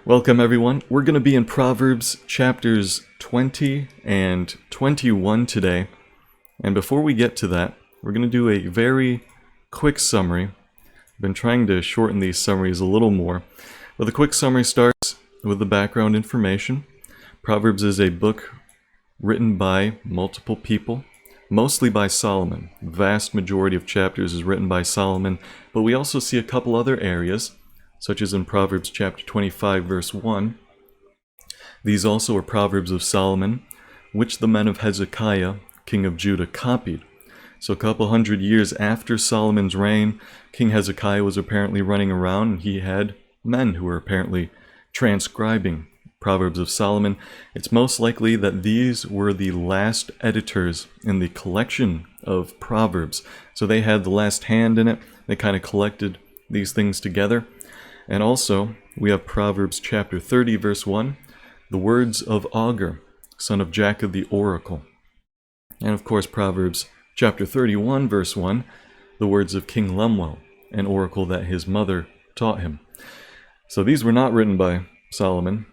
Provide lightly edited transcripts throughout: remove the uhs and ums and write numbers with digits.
Welcome everyone. We're going to be in Proverbs chapters 20 and 21 today. And before we get to that, we're going to do a very quick summary. I've been trying to shorten these summaries a little more. But the quick summary starts with the background information. Proverbs is a book written by multiple people, mostly by Solomon. The vast majority of chapters is written by Solomon, but we also see a couple other areas, such as in Proverbs chapter 25, verse 1. These also are Proverbs of Solomon, which the men of Hezekiah, king of Judah, copied. So a couple hundred years after Solomon's reign, King Hezekiah was apparently running around, and he had men who were apparently transcribing Proverbs of Solomon. It's most likely that these were the last editors in the collection of Proverbs. So they had the last hand in it. They kind of collected these things together. And also, we have Proverbs chapter 30, verse 1, the words of Augur, son of Jacob the oracle. And of course, Proverbs chapter 31, verse 1, the words of King Lemuel, an oracle that his mother taught him. So these were not written by Solomon.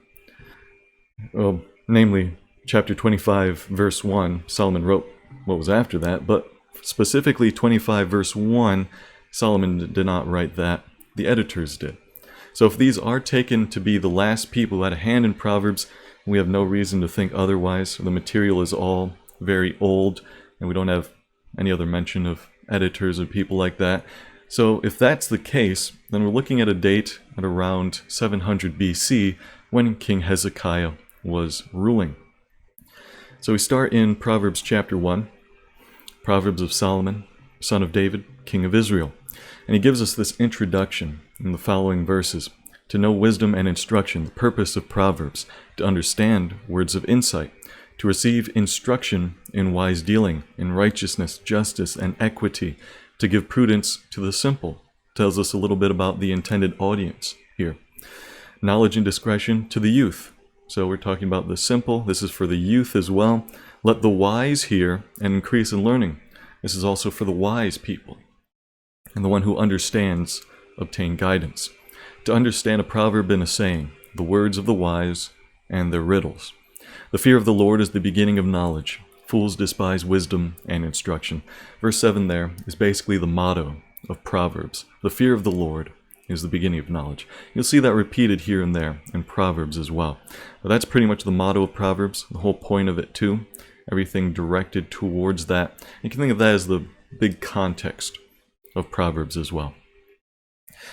Well, namely, chapter 25, verse 1, Solomon wrote what was after that, but specifically 25, verse 1, Solomon did not write that. The editors did. So if these are taken to be the last people who had a hand in Proverbs, we have no reason to think otherwise. The material is all very old, and we don't have any other mention of editors or people like that. So if that's the case, then we're looking at a date at around 700 BC when King Hezekiah was ruling. So we start in Proverbs chapter 1, Proverbs of Solomon, son of David, king of Israel. And he gives us this introduction in the following verses: to know wisdom and instruction, the purpose of Proverbs, to understand words of insight, to receive instruction in wise dealing, in righteousness, justice, and equity, to give prudence to the simple. Tells us a little bit about the intended audience here. Knowledge and discretion to the youth. So we're talking about the simple. This is for the youth as well. Let the wise hear and increase in learning. This is also for the wise people. And the one who understands obtain guidance. To understand a proverb and a saying, the words of the wise and their riddles. The fear of the Lord is the beginning of knowledge. Fools despise wisdom and instruction. Verse 7 there is basically the motto of Proverbs. The fear of the Lord is the beginning of knowledge. You'll see that repeated here and there in Proverbs as well. But that's pretty much the motto of Proverbs, the whole point of it too. Everything directed towards that. You can think of that as the big context of Proverbs as well.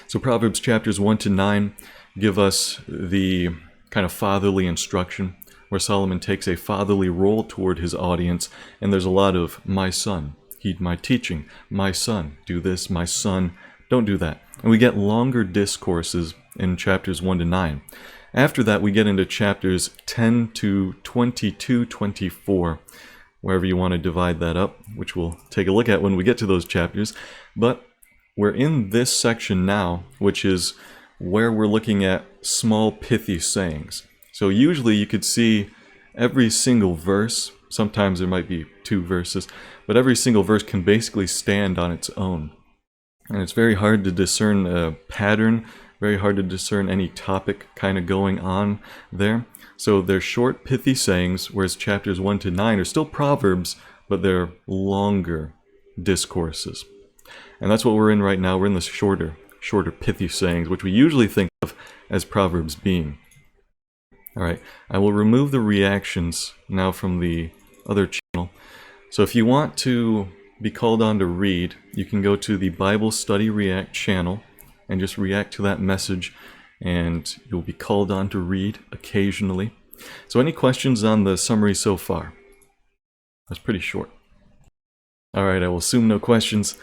So Proverbs chapters 1 to 9 give us the kind of fatherly instruction, where Solomon takes a fatherly role toward his audience, and there's a lot of, my son, heed my teaching, my son, do this, my son, don't do that. And we get longer discourses in chapters 1 to 9. After that, we get into chapters 10 to 22, 24, wherever you want to divide that up, which we'll take a look at when we get to those chapters. But we're in this section now, which is where we're looking at small, pithy sayings. So usually you could see every single verse, sometimes there might be 2 verses, but every single verse can basically stand on its own. And it's very hard to discern a pattern, very hard to discern any topic kind of going on there. So they're short, pithy sayings, whereas chapters 1 to 9 are still Proverbs, but they're longer discourses. And that's what we're in right now. We're in the shorter, pithy sayings, which we usually think of as Proverbs being. All right, I will remove the reactions now from the other channel. So if you want to be called on to read, you can go to the Bible Study React channel and just react to that message, and you'll be called on to read occasionally. So any questions on the summary so far? That's pretty short. All right, I will assume no questions.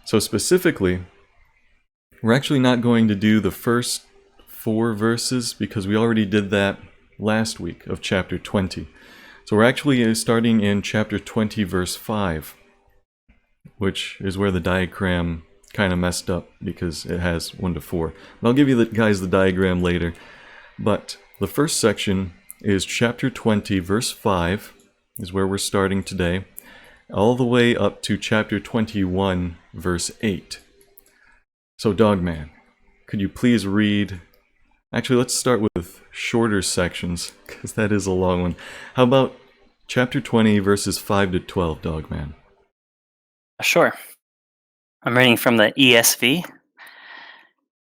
So specifically, we're actually not going to do the first 4 verses because we already did that last week of chapter 20. So we're actually starting in chapter 20, verse 5, which is where the diagram kind of messed up because it has 1 to 4. And I'll give you guys the diagram later. But the first section is chapter 20, verse 5, is where we're starting today, all the way up to chapter 21, verse 8. So Dogman, could you please read Actually, let's start with shorter sections, because that is a long one. How about chapter 20, verses 5 to 12, Dogman? Sure. I'm reading from the ESV.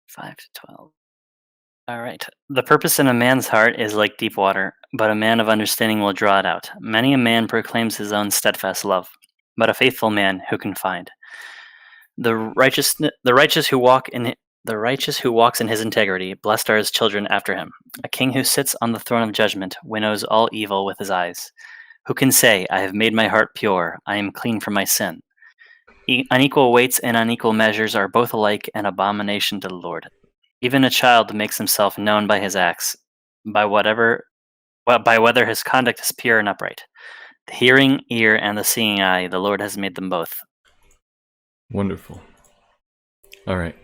5 to 12. All right. The purpose in a man's heart is like deep water, but a man of understanding will draw it out. Many a man proclaims his own steadfast love, but a faithful man who can find? The righteous who walks in his integrity, blessed are his children after him. A king who sits on the throne of judgment winnows all evil with his eyes. Who can say, I have made my heart pure, I am clean from my sin? Unequal weights and unequal measures are both alike an abomination to the Lord. Even a child makes himself known by his acts, by whether his conduct is pure and upright. The hearing ear and the seeing eye, the Lord has made them both. Wonderful. All right.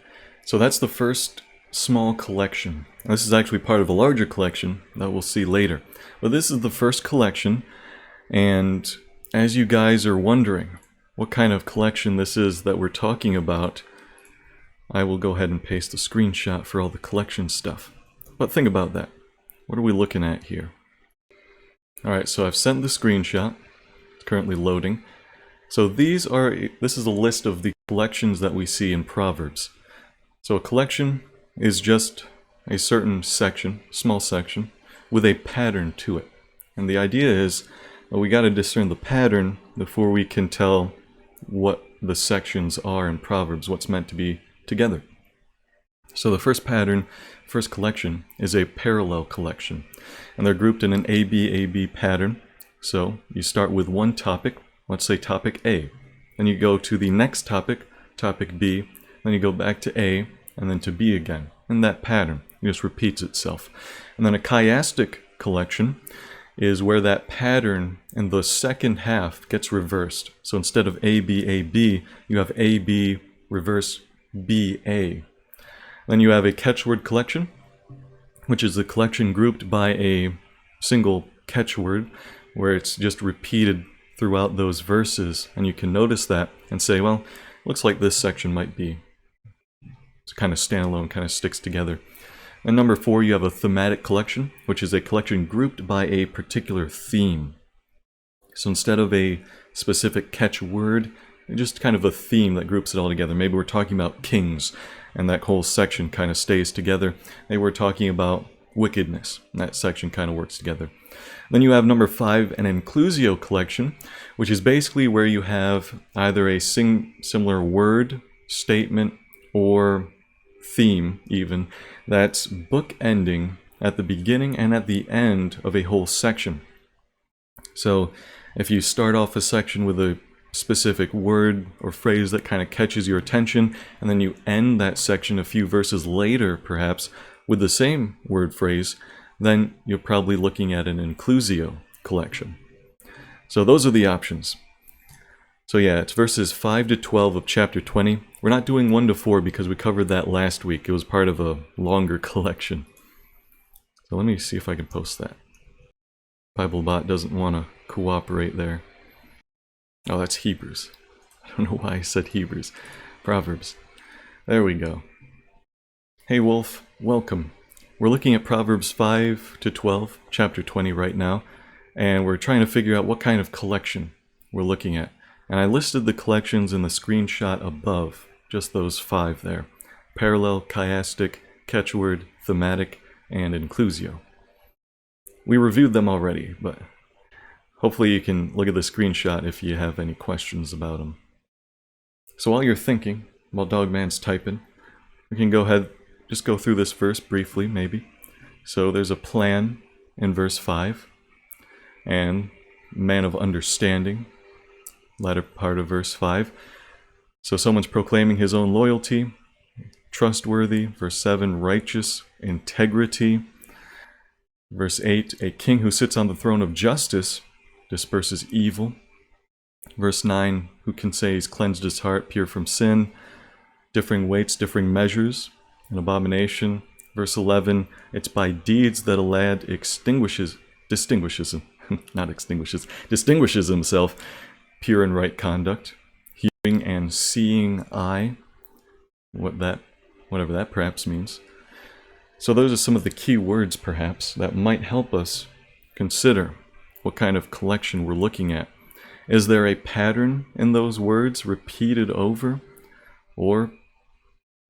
So that's the first small collection. This is actually part of a larger collection that we'll see later. But this is the first collection, and as you guys are wondering what kind of collection this is that we're talking about, I will go ahead and paste the screenshot for all the collection stuff. But think about that. What are we looking at here? Alright, so I've sent the screenshot. It's currently loading. So this is a list of the collections that we see in Proverbs. So a collection is just a certain section, small section, with a pattern to it. And the idea is that we got to discern the pattern before we can tell what the sections are in Proverbs, what's meant to be together. So the first collection is a parallel collection, and they're grouped in an ABAB pattern. So you start with one topic, let's say topic A, then you go to the next topic, topic B, then you go back to A, and then to B again. And that pattern just repeats itself. And then a chiastic collection is where that pattern in the second half gets reversed. So instead of ABAB, you have AB reverse BA. Then you have a catchword collection, which is a collection grouped by a single catchword, where it's just repeated throughout those verses. And you can notice that and say, well, looks like this section might be kind of standalone, kind of sticks together. And number 4, you have a thematic collection, which is a collection grouped by a particular theme. So instead of a specific catchword, just kind of a theme that groups it all together. Maybe we're talking about kings, and that whole section kind of stays together. Maybe we're talking about wickedness, and that section kind of works together. Then you have number 5, an inclusio collection, which is basically where you have either a similar word, statement, or theme even, that's bookending at the beginning and at the end of a whole section. So if you start off a section with a specific word or phrase that kind of catches your attention, and then you end that section a few verses later perhaps with the same word phrase, then you're probably looking at an inclusio collection. So those are the options. So yeah, it's verses 5 to 12 of chapter 20. We're not doing 1 to 4 because we covered that last week. It was part of a longer collection. So let me see if I can post that. BibleBot doesn't want to cooperate there. Oh, that's Hebrews. I don't know why I said Hebrews. Proverbs. There we go. Hey Wolf, welcome. We're looking at Proverbs 5 to 12, chapter 20 right now, and we're trying to figure out what kind of collection we're looking at. And I listed the collections in the screenshot above, just those 5 there. Parallel, chiastic, catchword, thematic, and inclusio. We reviewed them already, but hopefully you can look at the screenshot if you have any questions about them. So while you're thinking, while Dogman's typing, we can go ahead, just go through this verse briefly, maybe. So there's a plan in verse 5, and man of understanding, latter part of verse 5. So someone's proclaiming his own loyalty, trustworthy. Verse 7, righteous, integrity. Verse 8, a king who sits on the throne of justice disperses evil. Verse 9, who can say he's cleansed his heart, pure from sin. Differing weights, differing measures, an abomination. Verse 11, it's by deeds that a lad distinguishes himself, pure and right conduct, hearing and seeing eye, whatever that perhaps means. So those are some of the key words, perhaps, that might help us consider what kind of collection we're looking at. Is there a pattern in those words repeated over? Or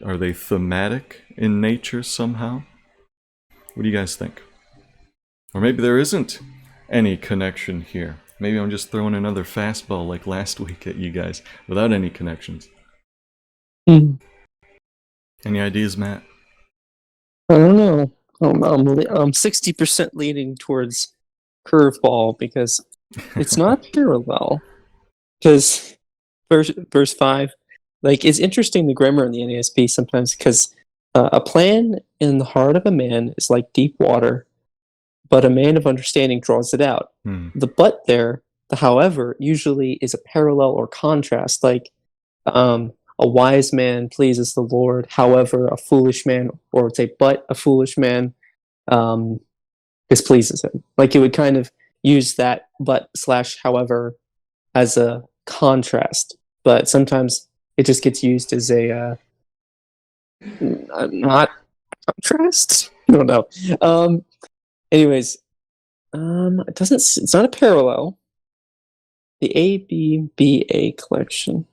are they thematic in nature somehow? What do you guys think? Or maybe there isn't any connection here. Maybe I'm just throwing another fastball like last week at you guys without any connections. Hmm. Any ideas, Matt? I don't know. I'm 60% leaning towards curveball because it's not parallel. Because verse 5, like, it's interesting the grammar in the NASB sometimes because a plan in the heart of a man is like deep water, but a man of understanding draws it out. The but there, the however, usually is a parallel or contrast, like a wise man pleases the Lord, however, a foolish man, or say, but a foolish man displeases him. Like it would kind of use that but slash however as a contrast, but sometimes it just gets used as a not contrast. I don't know. Anyways, it doesn't. It's not a parallel. The ABBA collection.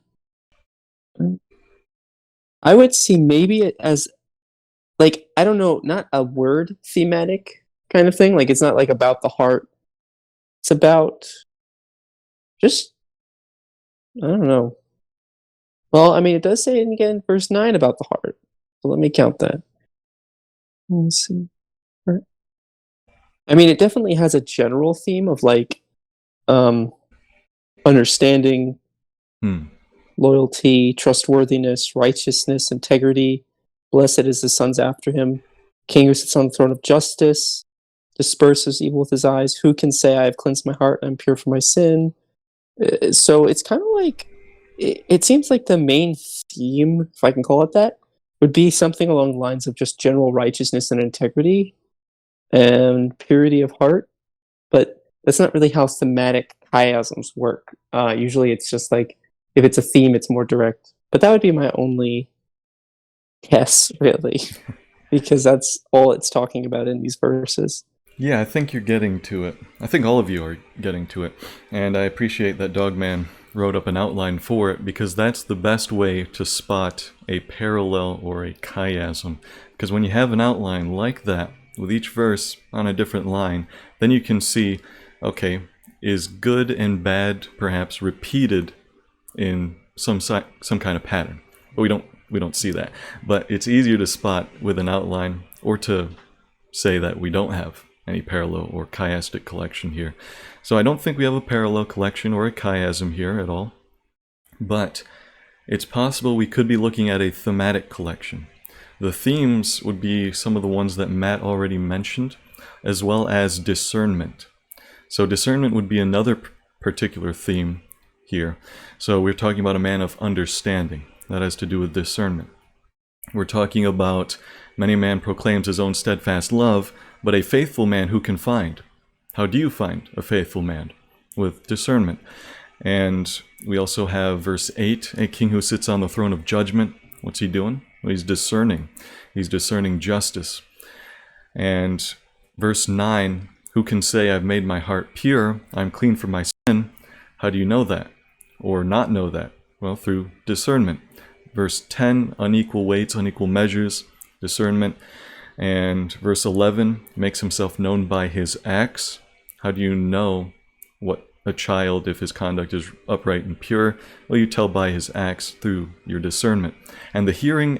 I would see maybe it as, like, I don't know, not a word thematic kind of thing. Like it's not like about the heart. It's about just, I don't know. Well, I mean, it does say again, verse 9 about the heart. So let me count that. Let's see. I mean, it definitely has a general theme of like understanding, loyalty, trustworthiness, righteousness, integrity. Blessed is the sons after him. King who sits on the throne of justice, disperses evil with his eyes. Who can say, I have cleansed my heart, I'm pure from my sin? So it's kind of like, it seems like the main theme, if I can call it that, would be something along the lines of just general righteousness and integrity and purity of heart. But that's not really how thematic chiasms work. Usually it's just like, if it's a theme, it's more direct. But that would be my only guess, really, because that's all it's talking about in these verses. Yeah, I think you're getting to it. I think all of you are getting to it. And I appreciate that Dogman wrote up an outline for it, because that's the best way to spot a parallel or a chiasm. Because when you have an outline like that, with each verse on a different line, then you can see, okay, is good and bad perhaps repeated in some kind of pattern? But we don't see that. But it's easier to spot with an outline, or to say that we don't have any parallel or chiastic collection here. So I don't think we have a parallel collection or a chiasm here at all. But it's possible we could be looking at a thematic collection. The themes would be some of the ones that Matt already mentioned, as well as discernment. So discernment would be another particular theme here. So we're talking about a man of understanding. That has to do with discernment. We're talking about many man proclaims his own steadfast love, but a faithful man who can find? How do you find a faithful man? With discernment. And we also have verse 8, a king who sits on the throne of judgment. What's he doing? Well, he's discerning. He's discerning justice. And verse 9, who can say, I've made my heart pure, I'm clean from my sin? How do you know that? Or not know that? Well, through discernment. Verse 10, unequal weights, unequal measures, discernment. And verse 11, makes himself known by his acts. How do you know what a child, if his conduct is upright and pure? Well, you tell by his acts through your discernment. And the hearing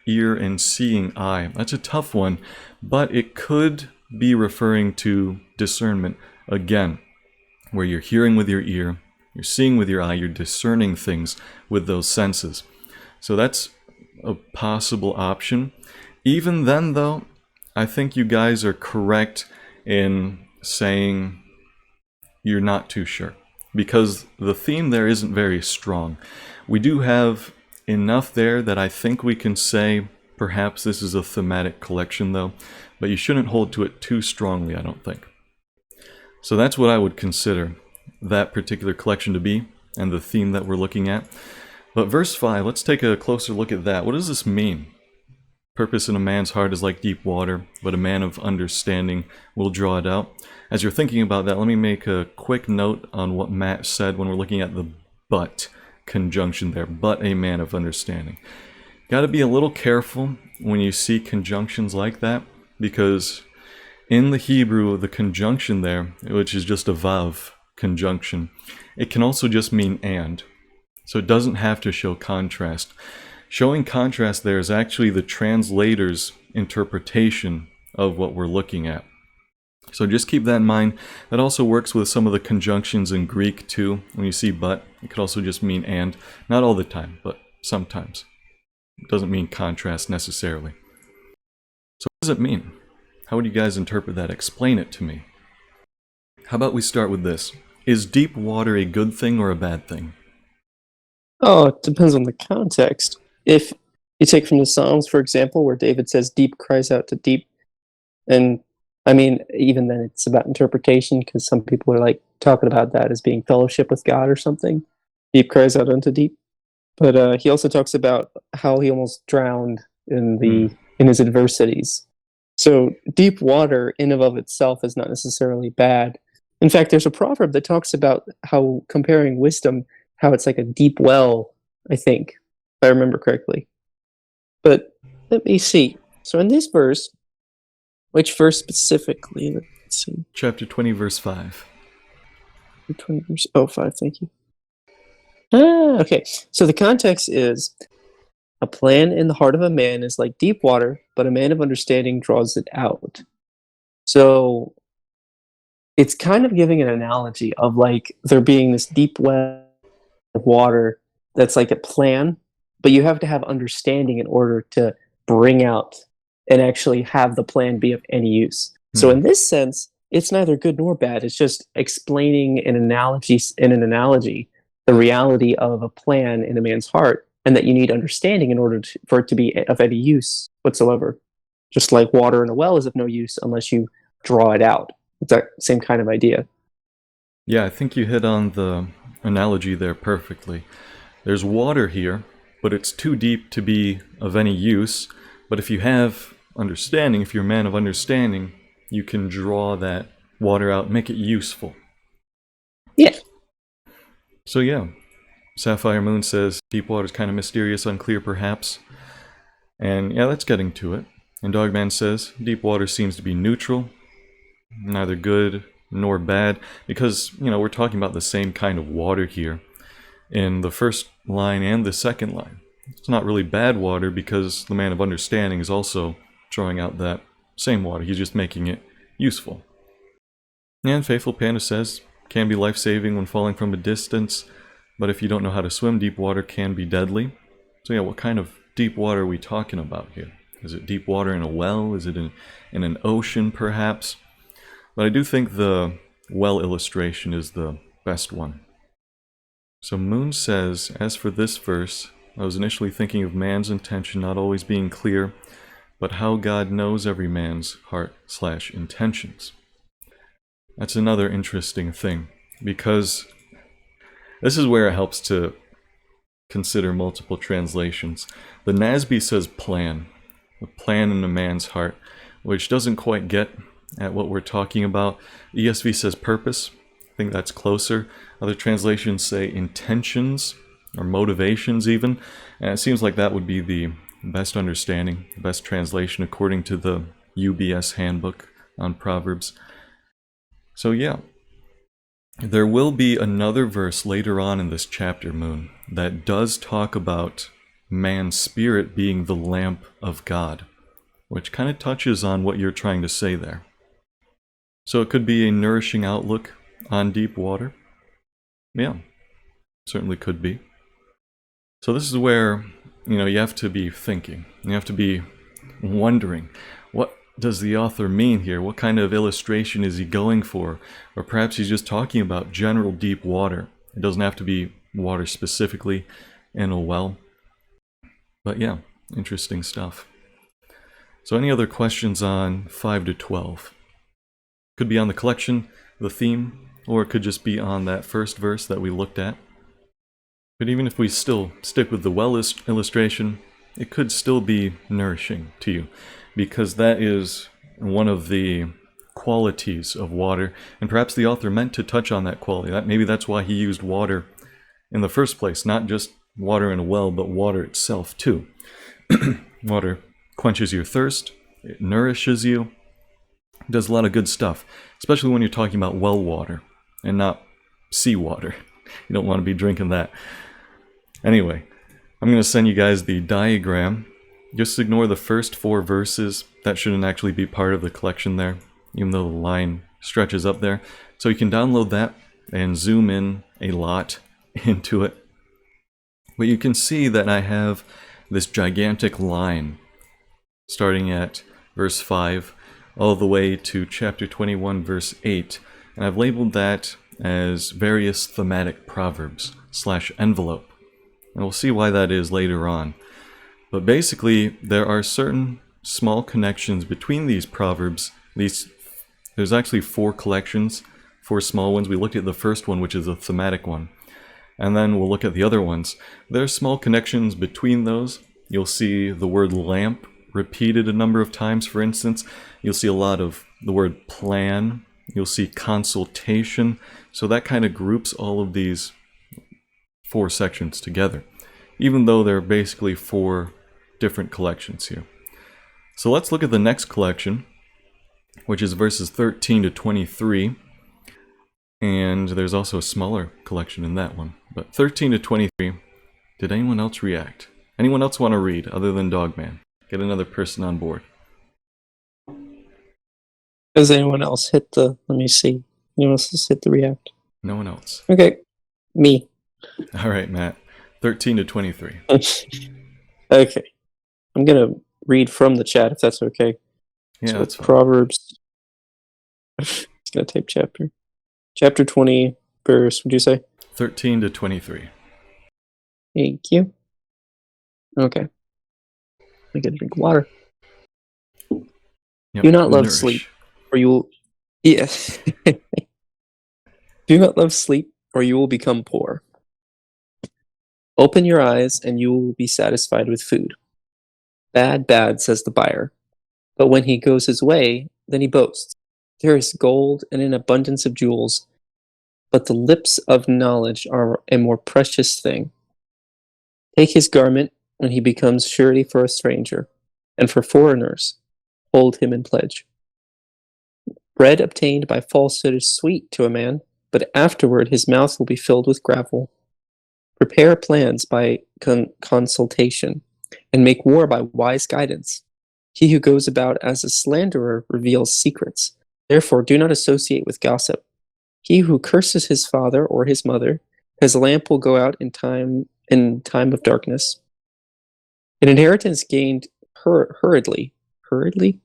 ear and seeing eye, that's a tough one, but it could be referring to discernment again, where you're hearing with your ear, you're seeing with your eye, you're discerning things with those senses. So that's a possible option. Even then, though, I think you guys are correct in saying you're not too sure, because the theme there isn't very strong. We do have enough there that I think we can say perhaps this is a thematic collection, though, but you shouldn't hold to it too strongly, I don't think. So that's what I would consider that particular collection to be, and the theme that we're looking at. But verse 5, let's take a closer look at that. What does this mean? Purpose in a man's heart is like deep water, but a man of understanding will draw it out. As you're thinking about that, let me make a quick note on what Matt said when we're looking at the but conjunction there. But a man of understanding. Got to be a little careful when you see conjunctions like that, because in the Hebrew, the conjunction there, which is just a vav conjunction, it can also just mean and. So it doesn't have to show contrast. Showing contrast there is actually the translator's interpretation of what we're looking at. So just keep that in mind. That also works with some of the conjunctions in Greek too. When you see but, it could also just mean and. Not all the time, but sometimes. It doesn't mean contrast necessarily. So what does it mean? How would you guys interpret that? Explain it to me. How about we start with this? Is deep water a good thing or a bad thing? Oh, it depends on the context. If you take from the Psalms, for example, where David says, deep cries out to deep, and I mean, even then it's about interpretation, because some people are like talking about that as being fellowship with God or something. Deep cries out unto deep. But he also talks about how he almost drowned in his adversities. So deep water in and of itself is not necessarily bad. In fact, there's a proverb that talks about how, comparing wisdom, how it's like a deep well, I think, if I remember correctly. But let me see. So in this verse, which verse specifically? Let's see. Chapter 20, verse 5. 20 verse, 5, thank you. Okay. So the context is, a plan in the heart of a man is like deep water, but a man of understanding draws it out. So it's kind of giving an analogy of like there being this deep well of water that's like a plan, but you have to have understanding in order to bring out and actually have the plan be of any use. So in this sense, it's neither good nor bad. It's just explaining in an analogy the reality of a plan in a man's heart, and that you need understanding in order for it to be of any use whatsoever. Just like water in a well is of no use unless you draw it out. It's that same kind of idea. Yeah, I think you hit on the analogy there perfectly. There's water here, but it's too deep to be of any use. But if you have understanding, if you're a man of understanding, you can draw that water out, make it useful. Yeah. So yeah, Sapphire Moon says deep water is kind of mysterious, unclear perhaps. And yeah, that's getting to it. And Dogman says deep water seems to be neutral, neither good nor bad, because, you know, we're talking about the same kind of water here in the first line and the second line. It's not really bad water because the man of understanding is also drawing out that same water. He's just making it useful. And Faithful Panda says, can be life-saving when falling from a distance, but if you don't know how to swim, deep water can be deadly. So yeah, what kind of deep water are we talking about here? Is it deep water in a well? Is it in an ocean, perhaps? But I do think the well illustration is the best one. So Moon says, as for this verse, I was initially thinking of man's intention not always being clear, but how God knows every man's heart/intentions. That's another interesting thing, because this is where it helps to consider multiple translations. The NASB says plan, a plan in a man's heart, which doesn't quite get at what we're talking about. ESV says purpose. I think that's closer. Other translations say intentions or motivations even. And it seems like that would be the best understanding, the best translation according to the UBS handbook on Proverbs. So yeah, there will be another verse later on in this chapter, Moon, that does talk about man's spirit being the lamp of God, which kind of touches on what you're trying to say there. So it could be a nourishing outlook on deep water. Yeah, certainly could be. So this is where, you know, you have to be thinking. You have to be wondering, what does the author mean here? What kind of illustration is he going for? Or perhaps he's just talking about general deep water. It doesn't have to be water specifically in a well. But yeah, interesting stuff. So any other questions on 5 to 12? Could be on the collection, the theme, or it could just be on that first verse that we looked at. But even if we still stick with the well illustration, it could still be nourishing to you, because that is one of the qualities of water, and perhaps the author meant to touch on that quality. Maybe that's why he used water in the first place, not just water in a well, but water itself too. Water quenches your thirst, it nourishes you, it does a lot of good stuff, especially when you're talking about well water and not seawater. You don't want to be drinking that. Anyway, I'm going to send you guys the diagram. Just ignore the first 4 verses. That shouldn't actually be part of the collection there, even though the line stretches up there. So you can download that and zoom in a lot into it. But you can see that I have this gigantic line starting at verse 5 all the way to chapter 21 verse 8, and I've labeled that as various thematic proverbs / envelope, and we'll see why that is later on. But basically there are certain small connections between these proverbs. There's actually 4 collections, 4 small ones. We looked at the first one, which is a thematic one, and then we'll look at the other ones. There are small connections between those. You'll see the word lamp repeated a number of times, for instance. You'll see a lot of the word plan. You'll see consultation. So that kind of groups all of these 4 sections together, even though they're basically 4 different collections here. So let's look at the next collection, which is verses 13 to 23. And there's also a smaller collection in that one. But 13 to 23, did anyone else react? Anyone else want to read other than Dogman? Get another person on board. Does anyone else hit the, let me see. Anyone else just hit the react? No one else. Okay. Me. All right, Matt. 13 to 23. Okay. I'm going to read from the chat if that's okay. Yeah, so that's fine. Proverbs. It's going to type chapter. Chapter 20, verse, would you say? 13 to 23. Thank you. Okay. I get a drink of water. Yep, Do not love nourish. sleep, or you will... Yes. Do not love sleep, or you will become poor. Open your eyes, and you will be satisfied with food. Bad, bad, says the buyer. But when he goes his way, then he boasts. There is gold and an abundance of jewels, but the lips of knowledge are a more precious thing. Take his garment when he becomes surety for a stranger, and for foreigners, hold him in pledge. Bread obtained by falsehood is sweet to a man, but afterward his mouth will be filled with gravel. Prepare plans by consultation, and make war by wise guidance. He who goes about as a slanderer reveals secrets. Therefore do not associate with gossip. He who curses his father or his mother, his lamp will go out in time of darkness. An inheritance gained hurriedly. I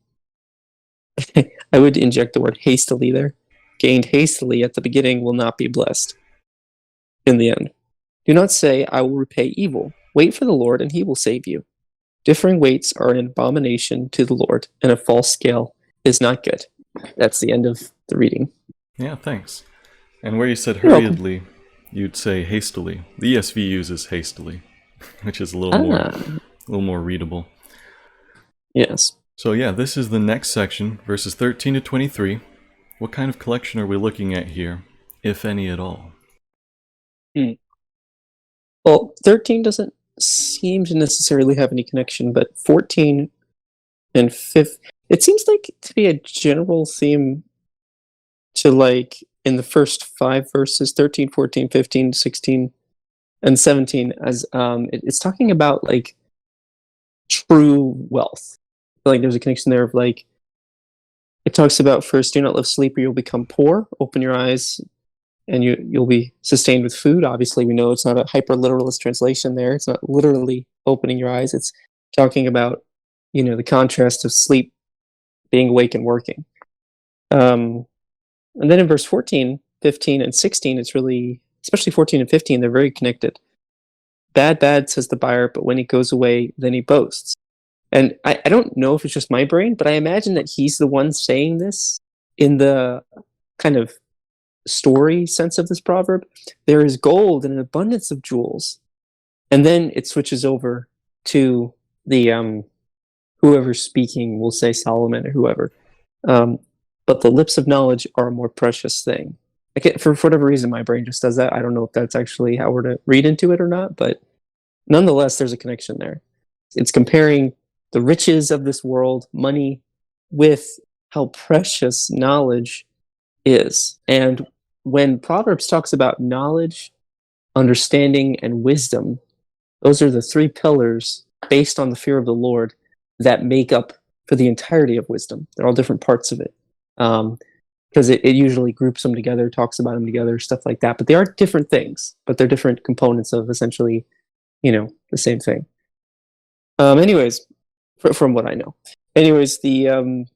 would inject the word hastily there. Gained hastily at the beginning will not be blessed in the end. Do not say, I will repay evil. Wait for the Lord, and he will save you. Differing weights are an abomination to the Lord, and a false scale is not good. That's the end of the reading. Yeah, thanks. And where you said You're welcome. hurriedly, you'd say hastily. The ESV uses hastily, which is a little more readable. Yes. So yeah, this is the next section, verses 13 to 23. What kind of collection are we looking at here, if any at all? Well, 13 doesn't seem to necessarily have any connection, but 14 and 15, it seems like to be a general theme to, like, in the first 5 verses, 13, 14, 15, 16, and 17, as it's talking about, like, true wealth. Like, there's a connection there of, like, it talks about first, do not love sleep or you'll become poor. Open your eyes and you'll be sustained with food. Obviously, we know it's not a hyper-literalist translation there. It's not literally opening your eyes. It's talking about, the contrast of sleep, being awake, and working. And then in verse 14, 15, and 16, it's really, especially 14 and 15, they're very connected. Bad, bad, says the buyer, but when he goes away, then he boasts. And I don't know if it's just my brain, but I imagine that he's the one saying this in the kind of story sense of this proverb. There is gold and an abundance of jewels. And then it switches over to the whoever's speaking will say Solomon or whoever. But the lips of knowledge are a more precious thing. For whatever reason, my brain just does that. I don't know if that's actually how we're to read into it or not, but nonetheless, there's a connection there. It's comparing the riches of this world, money, with how precious knowledge is. And when Proverbs talks about knowledge, understanding, and wisdom, those are the three pillars based on the fear of the Lord that make up for the entirety of wisdom. They're all different parts of it. Because it usually groups them together, talks about them together, stuff like that. But they are different things, but they're different components of essentially, the same thing. Anyways, from what I know. Anyways, in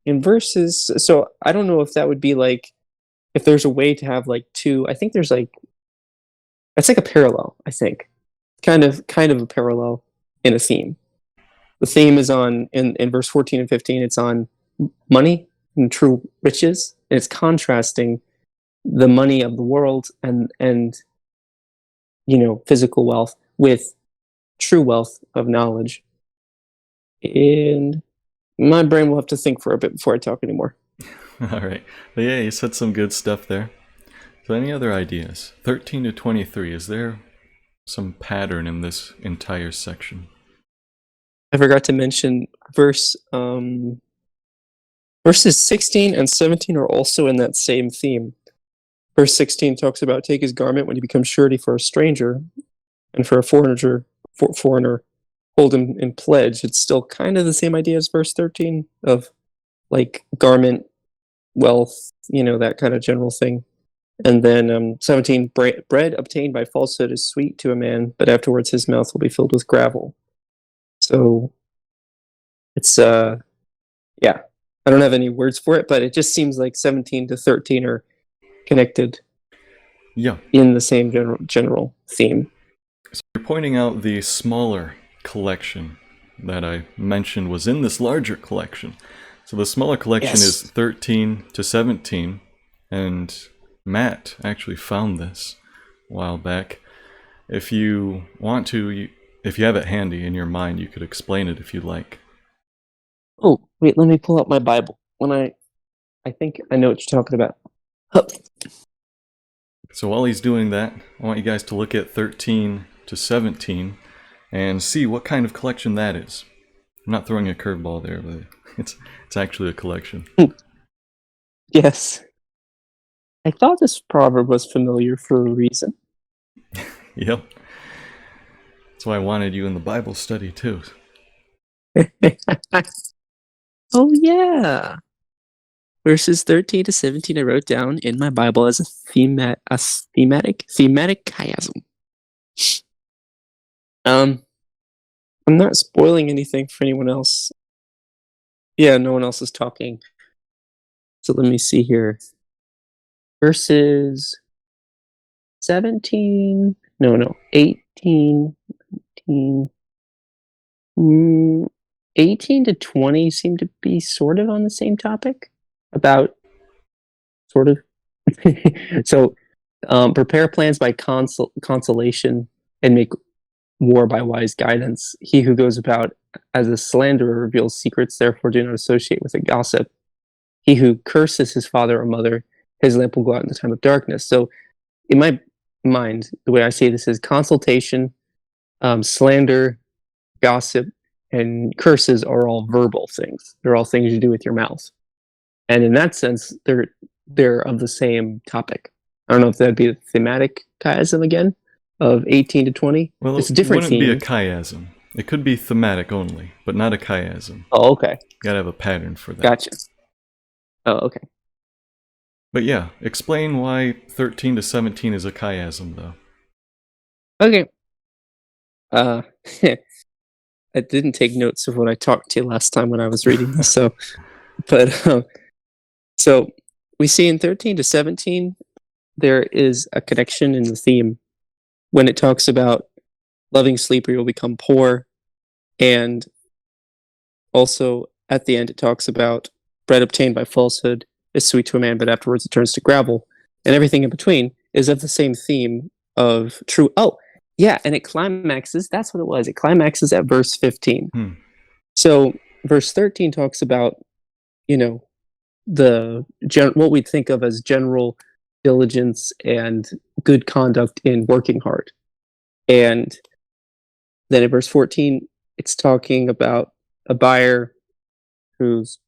verses, so I don't know if that would be like, if there's a way to have like two, I think there's like, it's like a parallel, I think. Kind of a parallel in a theme. The theme is in verse 14 and 15, it's on money and true riches. And it's contrasting the money of the world and physical wealth with true wealth of knowledge. And my brain will have to think for a bit before I talk anymore. All right. But yeah, you said some good stuff there. So any other ideas? 13 to 23, is there some pattern in this entire section? I forgot to mention verses 16 and 17 are also in that same theme. Verse 16 talks about take his garment when he becomes surety for a stranger, and for a foreigner hold him in pledge. It's still kind of the same idea as verse 13 of like garment, wealth, that kind of general thing. And then 17, bread obtained by falsehood is sweet to a man, but afterwards his mouth will be filled with gravel. So it's I don't have any words for it, but it just seems like 17 to 13 are connected. Yeah. In the same general theme. So you're pointing out the smaller collection that I mentioned was in this larger collection. So the smaller collection is 13 to 17, and Matt actually found this a while back. If you want to, if you have it handy in your mind, you could explain it if you'd like. Oh, wait, let me pull up my Bible. I think I know what you're talking about. Oh. So while he's doing that, I want you guys to look at 13 to 17 and see what kind of collection that is. I'm not throwing a curveball there, but it's actually a collection. Yes. I thought this proverb was familiar for a reason. Yep. That's why I wanted you in the Bible study too. Oh yeah. Verses 13 to 17 I wrote down in my Bible as a thematic chiasm. I'm not spoiling anything for anyone else. Yeah, no one else is talking. So let me see here. Verses 18, 18 to 20 seem to be sort of on the same topic. About sort of. So prepare plans by consolation and make war by wise guidance. He who goes about as a slanderer reveals secrets, therefore do not associate with a gossip. He who curses his father or mother, his lamp will go out in the time of darkness. So in my mind, the way I see this is consultation, slander, gossip, and curses are all verbal things. They're all things you do with your mouth. And in that sense, they're of the same topic. I don't know if that'd be a thematic chiasm again of 18 to 20. Well, it's a different wouldn't theme. be a chiasm. It could be thematic only, but not a chiasm. Oh, okay. You gotta have a pattern for that. Gotcha. Oh, okay. But yeah, explain why 13 to 17 is a chiasm, though. Okay. I didn't take notes of what I talked to you last time when I was reading this, so we see in 13 to 17 there is a connection in the theme when it talks about loving sleep or you'll become poor, and also at the end it talks about bread obtained by falsehood is sweet to a man, but afterwards it turns to gravel, and everything in between is of the same theme of true. Oh, Yeah, and it climaxes. That's what it was. It climaxes at verse 15. Hmm. So verse 13 talks about, you know, what we'd think of as general diligence and good conduct in working hard. And then in verse 14, it's talking about a buyer who's,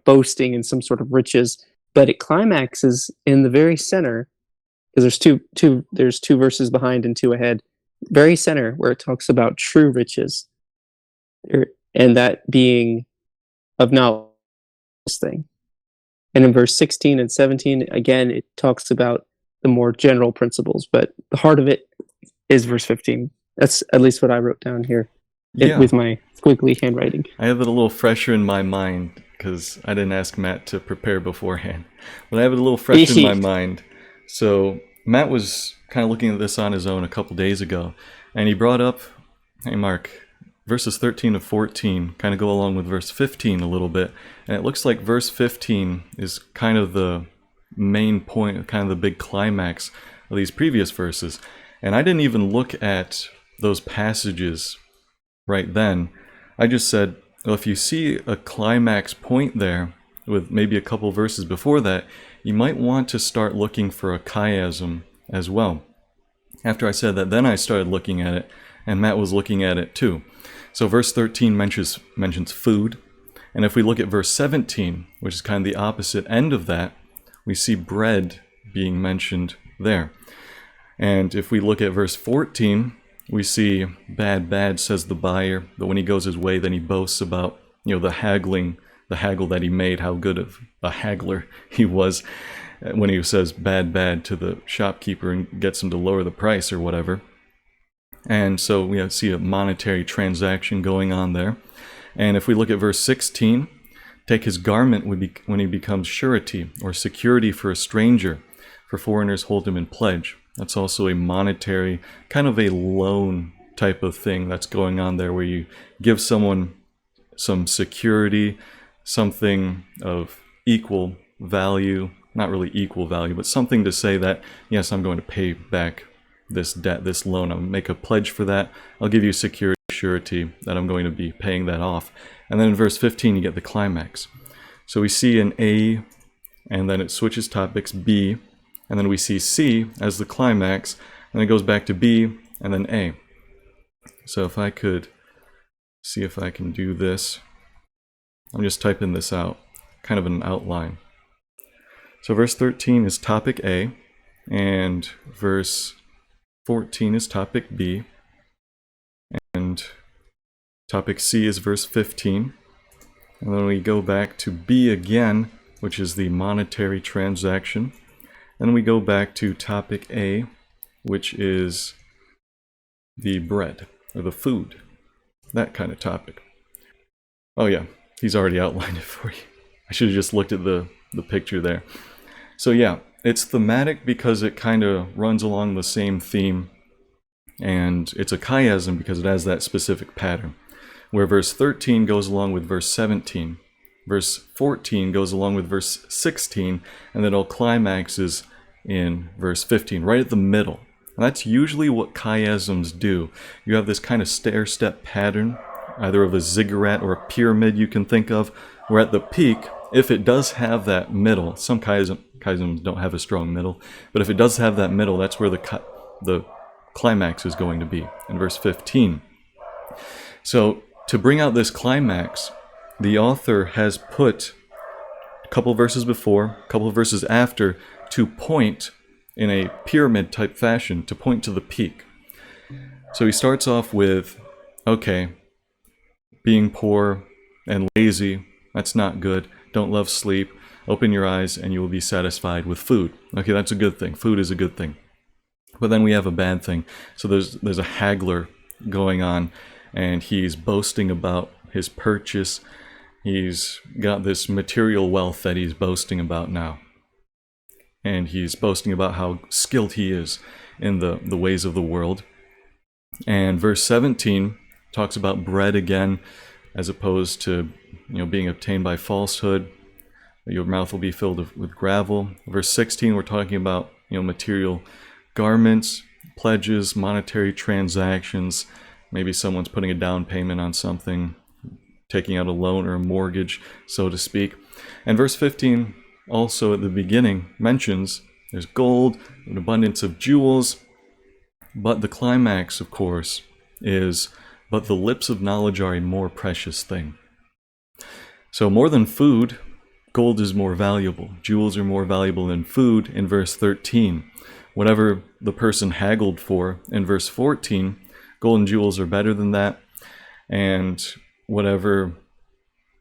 boasting in some sort of riches, but it climaxes in the very center, because there's two verses behind and two ahead, very center, where it talks about true riches, and that being of knowledge thing. And in verse 16 and 17, again, it talks about the more general principles, but the heart of it is verse 15. That's at least what I wrote down here with my squiggly handwriting. I have it a little fresher in my mind because I didn't ask Matt to prepare beforehand. But I have it a little fresh in my mind. So Matt was kind of looking at this on his own a couple days ago, and he brought up, hey Mark, verses 13 to 14 kind of go along with verse 15 a little bit. And it looks like verse 15 is kind of the main point, kind of the big climax of these previous verses. And I didn't even look at those passages right then. I just said, well, if you see a climax point there with maybe a couple verses before that, you might want to start looking for a chiasm as well. After I said that, then I started looking at it, and Matt was looking at it too. So verse 13 mentions food, and if we look at verse 17, which is kind of the opposite end of that, we see bread being mentioned there. And if we look at verse 14, we see bad, says the buyer, but when he goes his way, then he boasts about, the haggle that he made, how good of a haggler he was when he says bad to the shopkeeper and gets him to lower the price or whatever. And so we see a monetary transaction going on there. And if we look at verse 16, take his garment when he becomes surety or security for a stranger, for foreigners hold him in pledge. That's also a monetary, kind of a loan type of thing that's going on there, where you give someone some security, something of equal value, not really equal value, but something to say that, yes, I'm going to pay back this debt, this loan. I'll make a pledge for that. I'll give you security, surety that I'm going to be paying that off. And then in verse 15, you get the climax. So we see an A, and then it switches topics, B, and then we see C as the climax, and it goes back to B, and then A. So if I could see if I can do this. I'm just typing this out, kind of an outline. So verse 13 is topic A, and verse 14 is topic B, and topic C is verse 15. And then we go back to B again, which is the monetary transaction. Then we go back to topic A, which is the bread, or the food, that kind of topic. Oh yeah, he's already outlined it for you. I should have just looked at the picture there. So yeah, it's thematic because it kind of runs along the same theme, and it's a chiasm because it has that specific pattern, where verse 13 goes along with verse 17. Verse 14 goes along with verse 16, and then it all climaxes in verse 15, right at the middle. And that's usually what chiasms do. You have this kind of stair-step pattern, either of a ziggurat or a pyramid you can think of, where at the peak, if it does have that middle, some chiasms don't have a strong middle, but if it does have that middle, that's where the climax is going to be, in verse 15. So to bring out this climax, the author has put a couple verses before, a couple of verses after, to point in a pyramid type fashion, to point to the peak. So he starts off with, okay, being poor and lazy, that's not good. Don't love sleep. Open your eyes and you will be satisfied with food. Okay, that's a good thing. Food is a good thing. But then we have a bad thing. So there's a haggler going on, and he's boasting about his purchase. He's got this material wealth that he's boasting about now. And he's boasting about how skilled he is in the ways of the world. And verse 17 talks about bread again, as opposed to being obtained by falsehood. Your mouth will be filled with gravel. Verse 16, we're talking about material garments, pledges, monetary transactions. Maybe someone's putting a down payment on something, taking out a loan or a mortgage, so to speak. And verse 15 also at the beginning mentions there's gold, an abundance of jewels, but the climax, of course, is, but the lips of knowledge are a more precious thing. So more than food, gold is more valuable. Jewels are more valuable than food in verse 13. Whatever the person haggled for in verse 14, gold and jewels are better than that. And whatever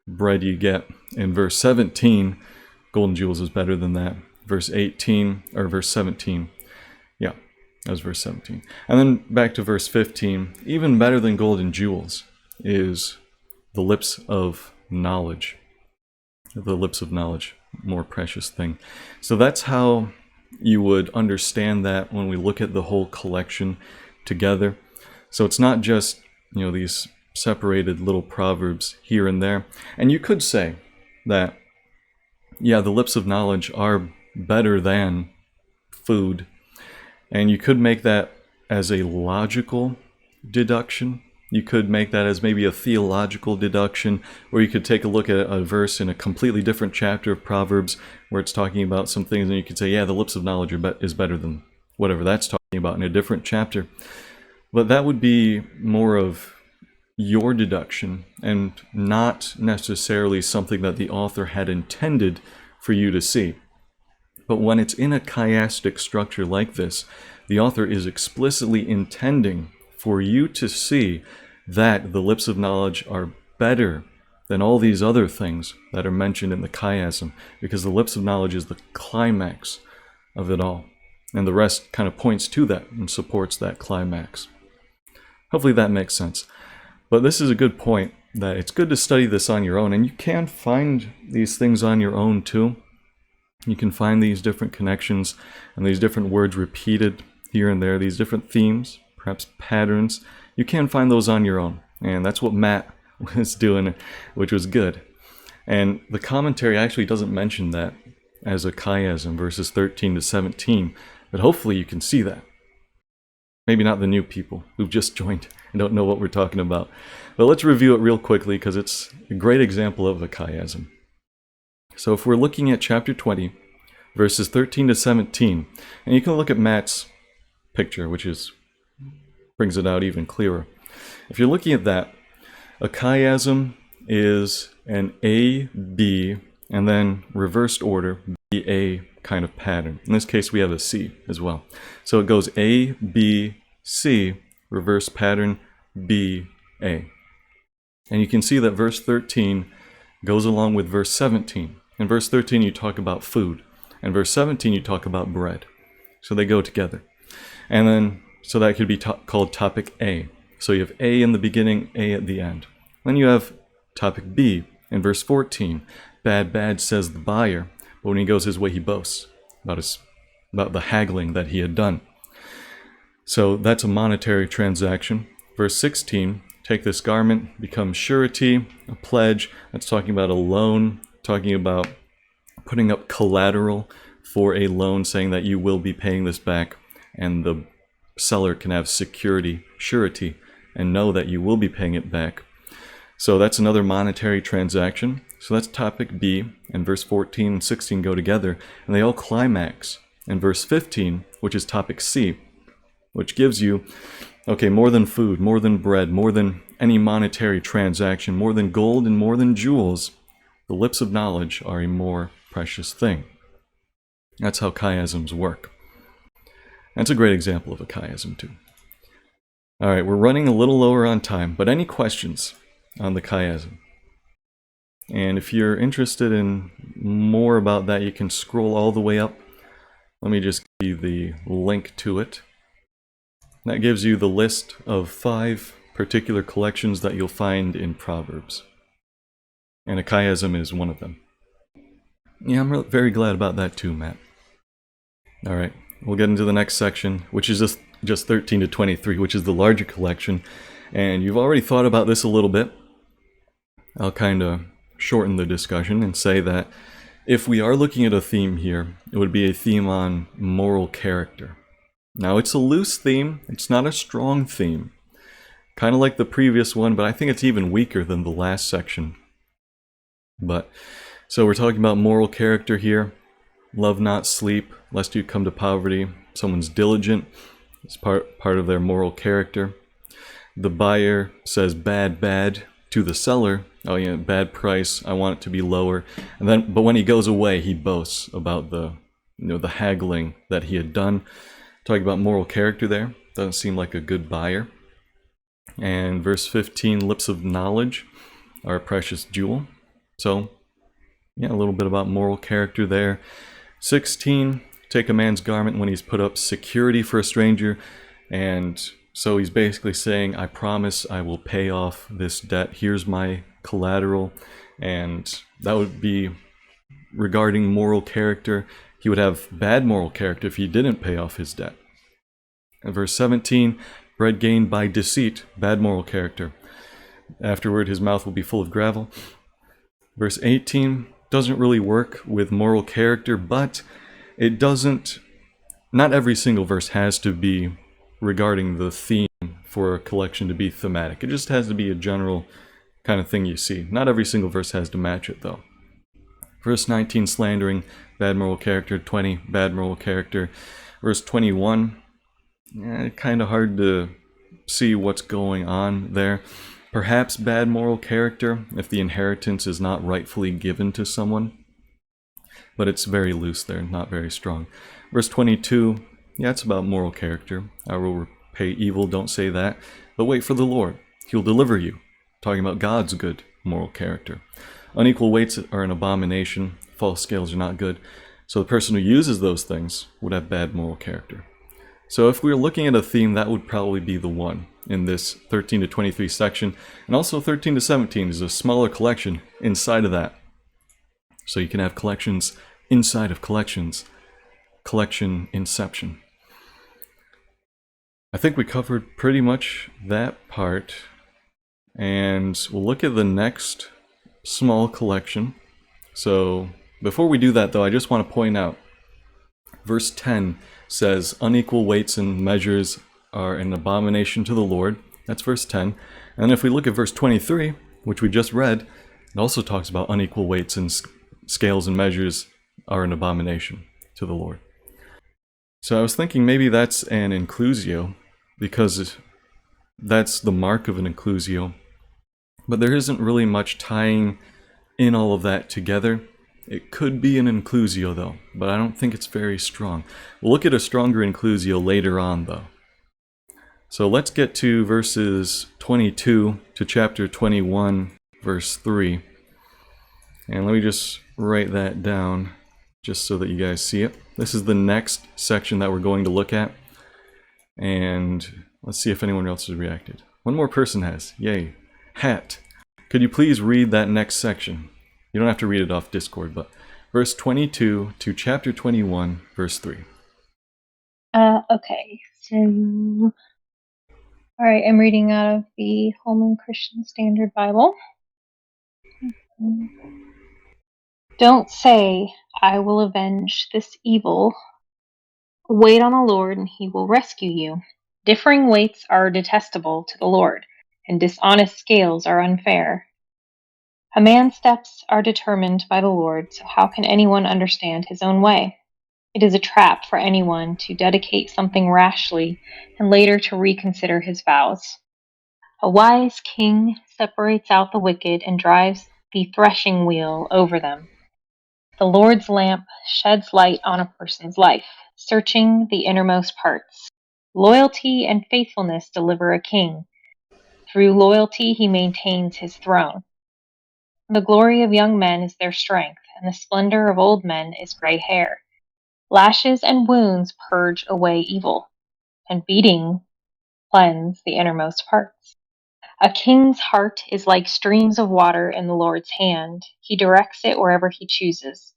bread you get in verse 17, gold and jewels is better than that. Verse 18, or verse 17. Yeah, that was verse 17. And then back to verse 15. Even better than gold and jewels is the lips of knowledge. The lips of knowledge, more precious thing. So that's how you would understand that when we look at the whole collection together. So it's not just, these separated little proverbs here and there. And you could say that, yeah, the lips of knowledge are better than food. And you could make that as a logical deduction. You could make that as maybe a theological deduction, or you could take a look at a verse in a completely different chapter of Proverbs where it's talking about some things, and you could say, yeah, the lips of knowledge is better than whatever that's talking about in a different chapter. But that would be more of your deduction and not necessarily something that the author had intended for you to see. But when it's in a chiastic structure like this, the author is explicitly intending for you to see that the lips of knowledge are better than all these other things that are mentioned in the chiasm, because the lips of knowledge is the climax of it all. And the rest kind of points to that and supports that climax. Hopefully that makes sense. But this is a good point, that it's good to study this on your own, and you can find these things on your own too. You can find these different connections and these different words repeated here and there, these different themes, perhaps patterns. You can find those on your own, and that's what Matt was doing, which was good. And the commentary actually doesn't mention that as a chiasm, verses 13 to 17, but hopefully you can see that. Maybe not the new people who've just joined and don't know what we're talking about. But let's review it real quickly because it's a great example of a chiasm. So if we're looking at chapter 20, verses 13 to 17, and you can look at Matt's picture, which brings it out even clearer. If you're looking at that, a chiasm is an A, B, and then reversed order, B, A kind of pattern. In this case, we have a C as well. So it goes A, B, C, reverse pattern, B, A. And you can see that verse 13 goes along with verse 17. In verse 13, you talk about food. In verse 17, you talk about bread. So they go together. And then, so that could be called topic A. So you have A in the beginning, A at the end. Then you have topic B in verse 14. Bad, says the buyer. But when he goes his way, he boasts about the haggling that he had done. So that's a monetary transaction. Verse 16, take this garment, becomes surety, a pledge. That's talking about a loan, talking about putting up collateral for a loan, saying that you will be paying this back, and the seller can have security, surety, and know that you will be paying it back. So that's another monetary transaction. So that's topic B, and verse 14 and 16 go together, and they all climax in verse 15, which is topic C, which gives you, okay, more than food, more than bread, more than any monetary transaction, more than gold and more than jewels, the lips of knowledge are a more precious thing. That's how chiasms work. That's a great example of a chiasm too. All right, we're running a little lower on time, but any questions on the chiasm? And if you're interested in more about that, you can scroll all the way up. Let me just give you the link to it. That gives you the list of 5 particular collections that you'll find in Proverbs. And a chiasm is one of them. Yeah, I'm very glad about that too, Matt. All right, we'll get into the next section, which is just 13 to 23, which is the larger collection. And you've already thought about this a little bit. I'll kind of shorten the discussion and say that if we are looking at a theme here, it would be a theme on moral character. Now, it's a loose theme. It's not a strong theme. Kind of like the previous one, but I think it's even weaker than the last section. So we're talking about moral character here. Love not sleep, lest you come to poverty. Someone's diligent. It's part of their moral character. The buyer says bad to the seller. Oh yeah, bad price. I want it to be lower. But when he goes away, he boasts about the haggling that he had done. Talking about moral character there. Doesn't seem like a good buyer. And verse 15, lips of knowledge are a precious jewel. So, yeah, a little bit about moral character there. 16, take a man's garment when he's put up security for a stranger. And so he's basically saying, I promise I will pay off this debt. Here's my collateral. And that would be regarding moral character. He would have bad moral character if he didn't pay off his debt. And verse 17, bread gained by deceit, bad moral character. Afterward, his mouth will be full of gravel. Verse 18 doesn't really work with moral character, but it doesn't. Not every single verse has to be regarding the theme for a collection to be thematic. It just has to be a general kind of thing you see. Not every single verse has to match it, though. Verse 19, slandering, bad moral character. 20, bad moral character. Verse 21, kind of hard to see what's going on there. Perhaps bad moral character if the inheritance is not rightfully given to someone. But it's very loose there, not very strong. Verse 22, yeah, it's about moral character. I will repay evil, don't say that. But wait for the Lord. He'll deliver you. Talking about God's good moral character. Unequal weights are an abomination. False scales are not good. So the person who uses those things would have bad moral character. So if we were looking at a theme, that would probably be the one in this 13 to 23 section. And also 13 to 17 is a smaller collection inside of that. So you can have collections inside of collections. Collection inception. I think we covered pretty much that part. And we'll look at the next small collection. So before we do that, though, I just want to point out verse 10 says, unequal weights and measures are an abomination to the Lord. That's verse 10. And if we look at verse 23, which we just read, it also talks about unequal weights and scales and measures are an abomination to the Lord. So I was thinking maybe that's an inclusio, because that's the mark of an inclusio. But there isn't really much tying in all of that together. It could be an inclusio, though, but I don't think it's very strong. We'll look at a stronger inclusio later on, though. So let's get to verses 22 to chapter 21, verse 3. And let me just write that down, just so that you guys see it. This is the next section that we're going to look at. And let's see if anyone else has reacted. One more person has. Yay. Hat. Could you please read that next section? You don't have to read it off Discord, but verse 22 to chapter 21, verse 3. Okay, so, all right, I'm reading out of the Holman Christian Standard Bible. Don't say, I will avenge this evil. Wait on the Lord, and he will rescue you. Differing weights are detestable to the Lord, and dishonest scales are unfair. A man's steps are determined by the Lord, so how can anyone understand his own way? It is a trap for anyone to dedicate something rashly and later to reconsider his vows. A wise king separates out the wicked and drives the threshing wheel over them. The Lord's lamp sheds light on a person's life, searching the innermost parts. Loyalty and faithfulness deliver a king. Through loyalty he maintains his throne. The glory of young men is their strength, and the splendor of old men is gray hair. Lashes and wounds purge away evil, and beating cleanse the innermost parts. A king's heart is like streams of water in the Lord's hand. He directs it wherever he chooses.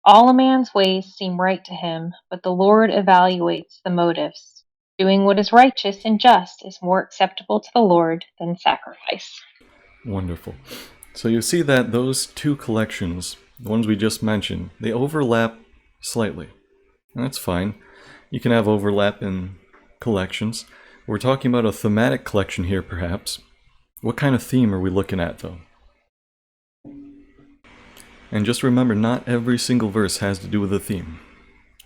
All a man's ways seem right to him, but the Lord evaluates the motives. Doing what is righteous and just is more acceptable to the Lord than sacrifice. Wonderful. So you see that those two collections, the ones we just mentioned, they overlap slightly. And that's fine. You can have overlap in collections. We're talking about a thematic collection here, perhaps. What kind of theme are we looking at, though? And just remember, not every single verse has to do with a theme.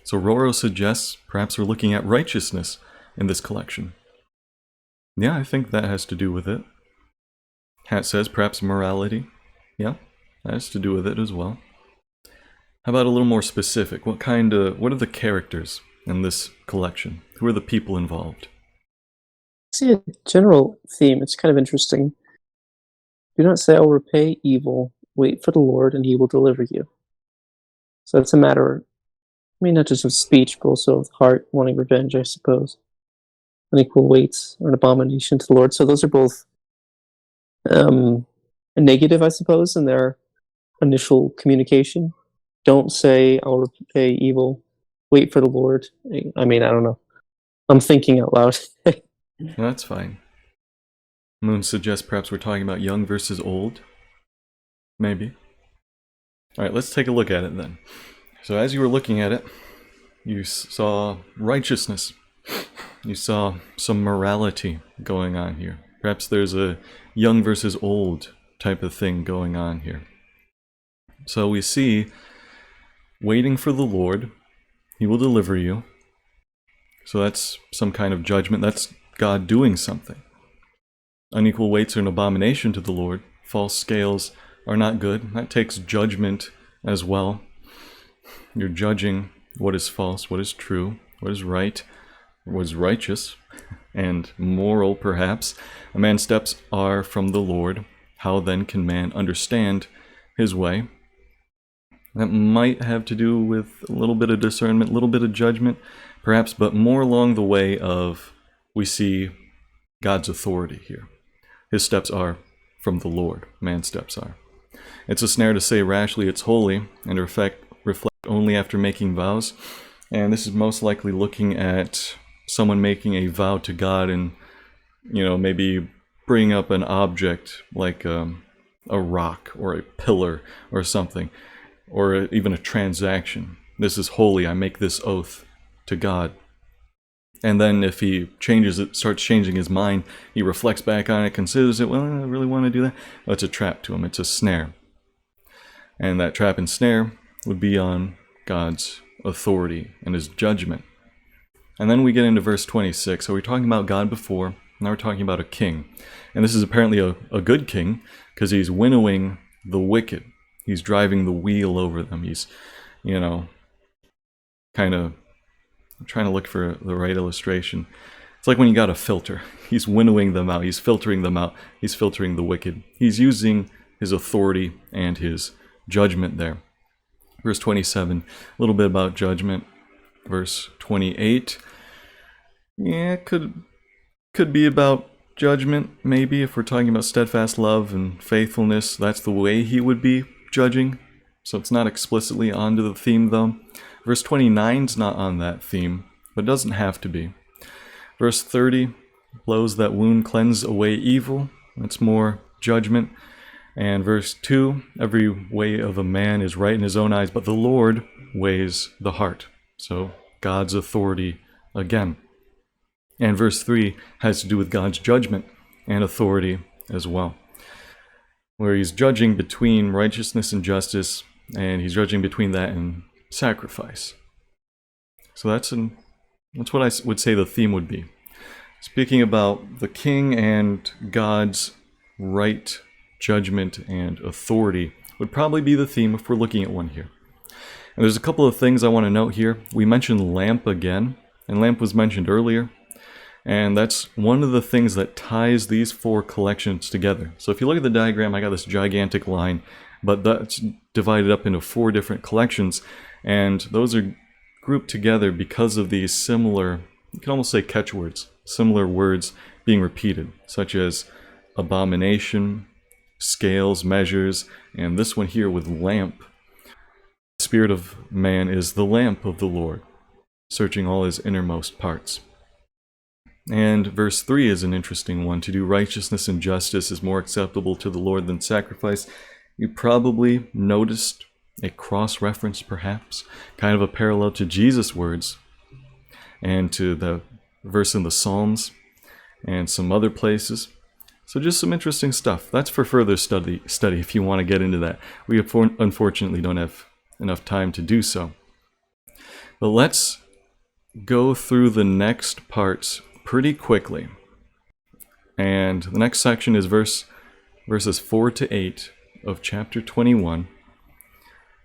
So Roro suggests perhaps we're looking at righteousness in this collection. Yeah, I think that has to do with it. Hat says perhaps morality. Yeah, that has to do with it as well. How about a little more specific? What are the characters in this collection? Who are the people involved? See a general theme. It's kind of interesting. Do not say, I will repay evil. Wait for the Lord, and he will deliver you. So it's a matter, not just of speech, but also of heart, wanting revenge, I suppose. Unequal weights are an abomination to the Lord. So those are both a negative, I suppose, in their initial communication. Don't say, I'll repay evil. Wait for the Lord. I don't know. I'm thinking out loud. That's fine. Moon suggests perhaps we're talking about young versus old. Maybe. Alright, let's take a look at it then. So as you were looking at it, you saw righteousness. You saw some morality going on here. Perhaps there's a young versus old type of thing going on here. So we see waiting for the Lord. He will deliver you. So that's some kind of judgment. That's God doing something. Unequal weights are an abomination to the Lord. False scales are not good. That takes judgment as well. You're judging what is false, what is true, what is right, what is righteous, and moral perhaps. A man's steps are from the Lord. How then can man understand his way? That might have to do with a little bit of discernment, a little bit of judgment, perhaps, but more along the way of we see God's authority here. His steps are from the Lord. Man's steps are. It's a snare to say rashly it's holy and reflect only after making vows. And this is most likely looking at someone making a vow to God and, maybe bring up an object like a rock or a pillar or something, or even a transaction. This is holy. I make this oath to God. And then if he starts changing his mind, he reflects back on it, considers it, well, I really want to do that. Well, it's a trap to him. It's a snare. And that trap and snare would be on God's authority and his judgment. And then we get into verse 26. So we're talking about God before, now we're talking about a king. And this is apparently a good king, because he's winnowing the wicked. He's driving the wheel over them. He's, kind of trying to look for the right illustration. It's like when you got a filter. He's winnowing them out. He's filtering them out. He's filtering the wicked. He's using his authority and his judgment there. Verse 27, a little bit about judgment. Verse 28, could be about judgment, maybe, if we're talking about steadfast love and faithfulness. That's the way he would be judging. So it's not explicitly onto the theme, though. Verse 29's not on that theme, but it doesn't have to be. Verse 30, blows that wound cleanse away evil. That's more judgment. And verse 2, every way of a man is right in his own eyes, but the Lord weighs the heart. So God's authority again. And verse 3 has to do with God's judgment and authority as well, where he's judging between righteousness and justice, and he's judging between that and sacrifice. So that's what I would say the theme would be. Speaking about the king and God's right judgment and authority would probably be the theme if we're looking at one here. And there's a couple of things I want to note here. We mentioned lamp again, and lamp was mentioned earlier. And that's one of the things that ties these four collections together. So if you look at the diagram, I got this gigantic line, but that's divided up into four different collections. And those are grouped together because of these similar, you can almost say catchwords, similar words being repeated, such as abomination, scales, measures, and this one here with lamp. The spirit of man is the lamp of the Lord, searching all his innermost parts. And verse 3 is an interesting one. To do righteousness and justice is more acceptable to the Lord than sacrifice. You probably noticed a cross-reference, perhaps, kind of a parallel to Jesus' words. and to the verse in the Psalms and some other places. So just some interesting stuff. That's for further study if you want to get into that. We unfortunately don't have enough time to do so. But let's go through the next parts pretty quickly. And the next section is verses 4 to 8 of chapter 21.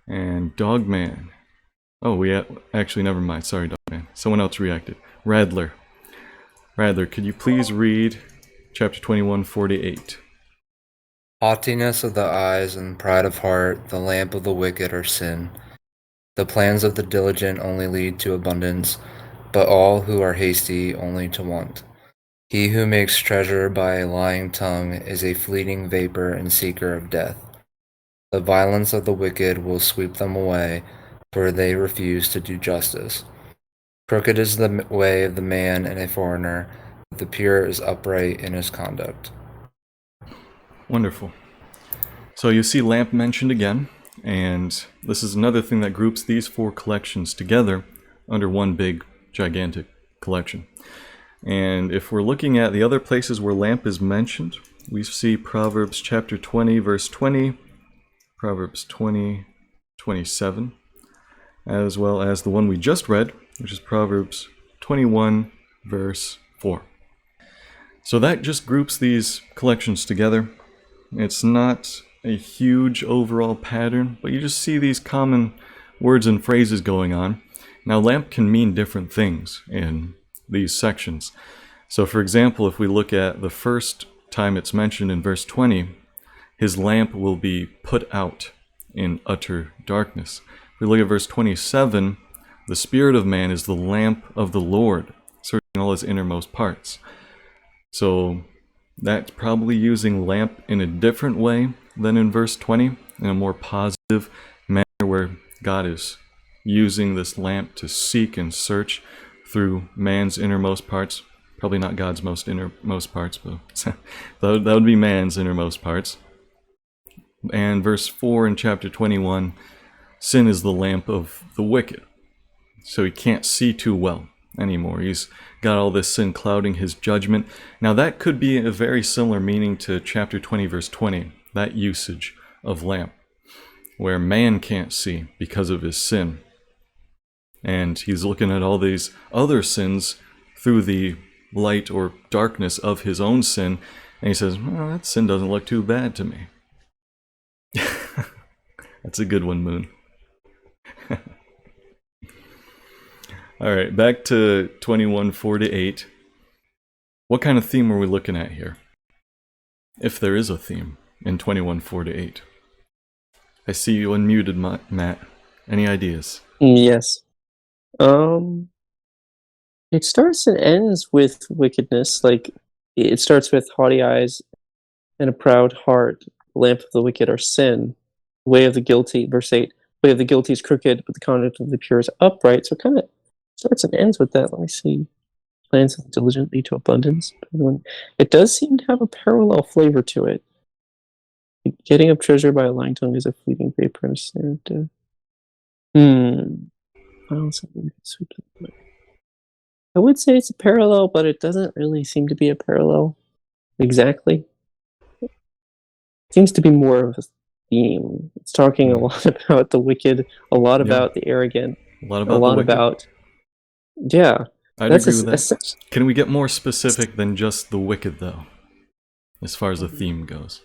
And Dogman. Oh, actually, never mind. Sorry, Dogman. Someone else reacted. Radler, could you please read chapter 21, 4 to 8? Haughtiness of the eyes and pride of heart, the lamp of the wicked are sin. The plans of the diligent only lead to abundance, but all who are hasty only to want. He who makes treasure by a lying tongue is a fleeting vapor and seeker of death. The violence of the wicked will sweep them away, for they refuse to do justice. Crooked is the way of the man and a foreigner, but the pure is upright in his conduct. Wonderful. So you see lamp mentioned again, and this is another thing that groups these four collections together under one big, gigantic collection. And if we're looking at the other places where lamp is mentioned, we see Proverbs chapter 20, verse 20, Proverbs 20, 27, as well as the one we just read, which is Proverbs 21, verse 4. So that just groups these collections together. It's not a huge overall pattern, but you just see these common words and phrases going on. Now, lamp can mean different things in these sections. So, for example, if we look at the first time it's mentioned in verse 20, his lamp will be put out in utter darkness. If we look at verse 27, the spirit of man is the lamp of the Lord, searching all his innermost parts. So that's probably using lamp in a different way than in verse 20, in a more positive manner where God is using this lamp to seek and search through man's innermost parts. Probably not God's innermost parts, but that would be man's innermost parts. And verse 4 in chapter 21, sin is the lamp of the wicked. So he can't see too well anymore. He's got all this sin clouding his judgment. Now that could be a very similar meaning to chapter 20, verse 20, that usage of lamp, where man can't see because of his sin. And he's looking at all these other sins through the light or darkness of his own sin, and he says, well, that sin doesn't look too bad to me. That's a good one, Moon. All right, back to 21, 4 to 8. What kind of theme are we looking at here? If there is a theme in 21, 4 to 8. I see you unmuted, Matt. Any ideas? Yes. It starts and ends with wickedness. Like, it starts with haughty eyes and a proud heart. The lamp of the wicked are sin. The way of the guilty, verse 8, the way of the guilty is crooked, but the conduct of the pure is upright. So it kind of starts and ends with that. Let me see. Plans of the diligent lead to abundance. It does seem to have a parallel flavor to it. Getting up treasure by a lying tongue is a fleeting vapor and a snare of death. I would say it's a parallel, but it doesn't really seem to be a parallel exactly. It seems to be more of a theme. It's talking a lot about the wicked, a lot about the arrogant, a lot about yeah. I'd agree with that. Can we get more specific than just the wicked, though, as far as the theme goes?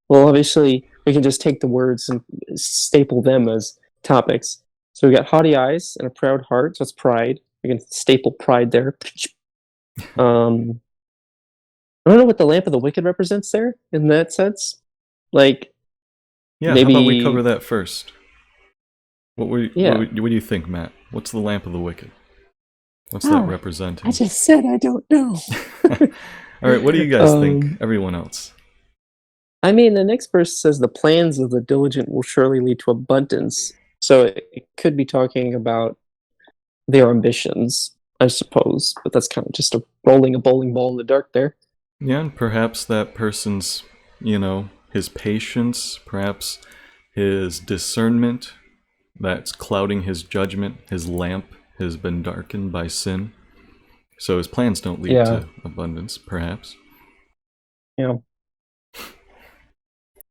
Well, obviously, we can just take the words and staple them as topics. So we got haughty eyes and a proud heart. So it's pride. We can staple pride there. I don't know what the lamp of the wicked represents there in that sense. Like, yeah, maybe... how about we cover that first? What do you think, Matt? What's the lamp of the wicked? What's that representing? I just said I don't know. All right, what do you guys think, everyone else? I mean, the next verse says the plans of the diligent will surely lead to abundance. So it could be talking about their ambitions, I suppose. But that's kind of just rolling a bowling ball in the dark there. Yeah, and perhaps that person's, his patience, perhaps his discernment, that's clouding his judgment. His lamp has been darkened by sin. So his plans don't lead to abundance, perhaps. Yeah. All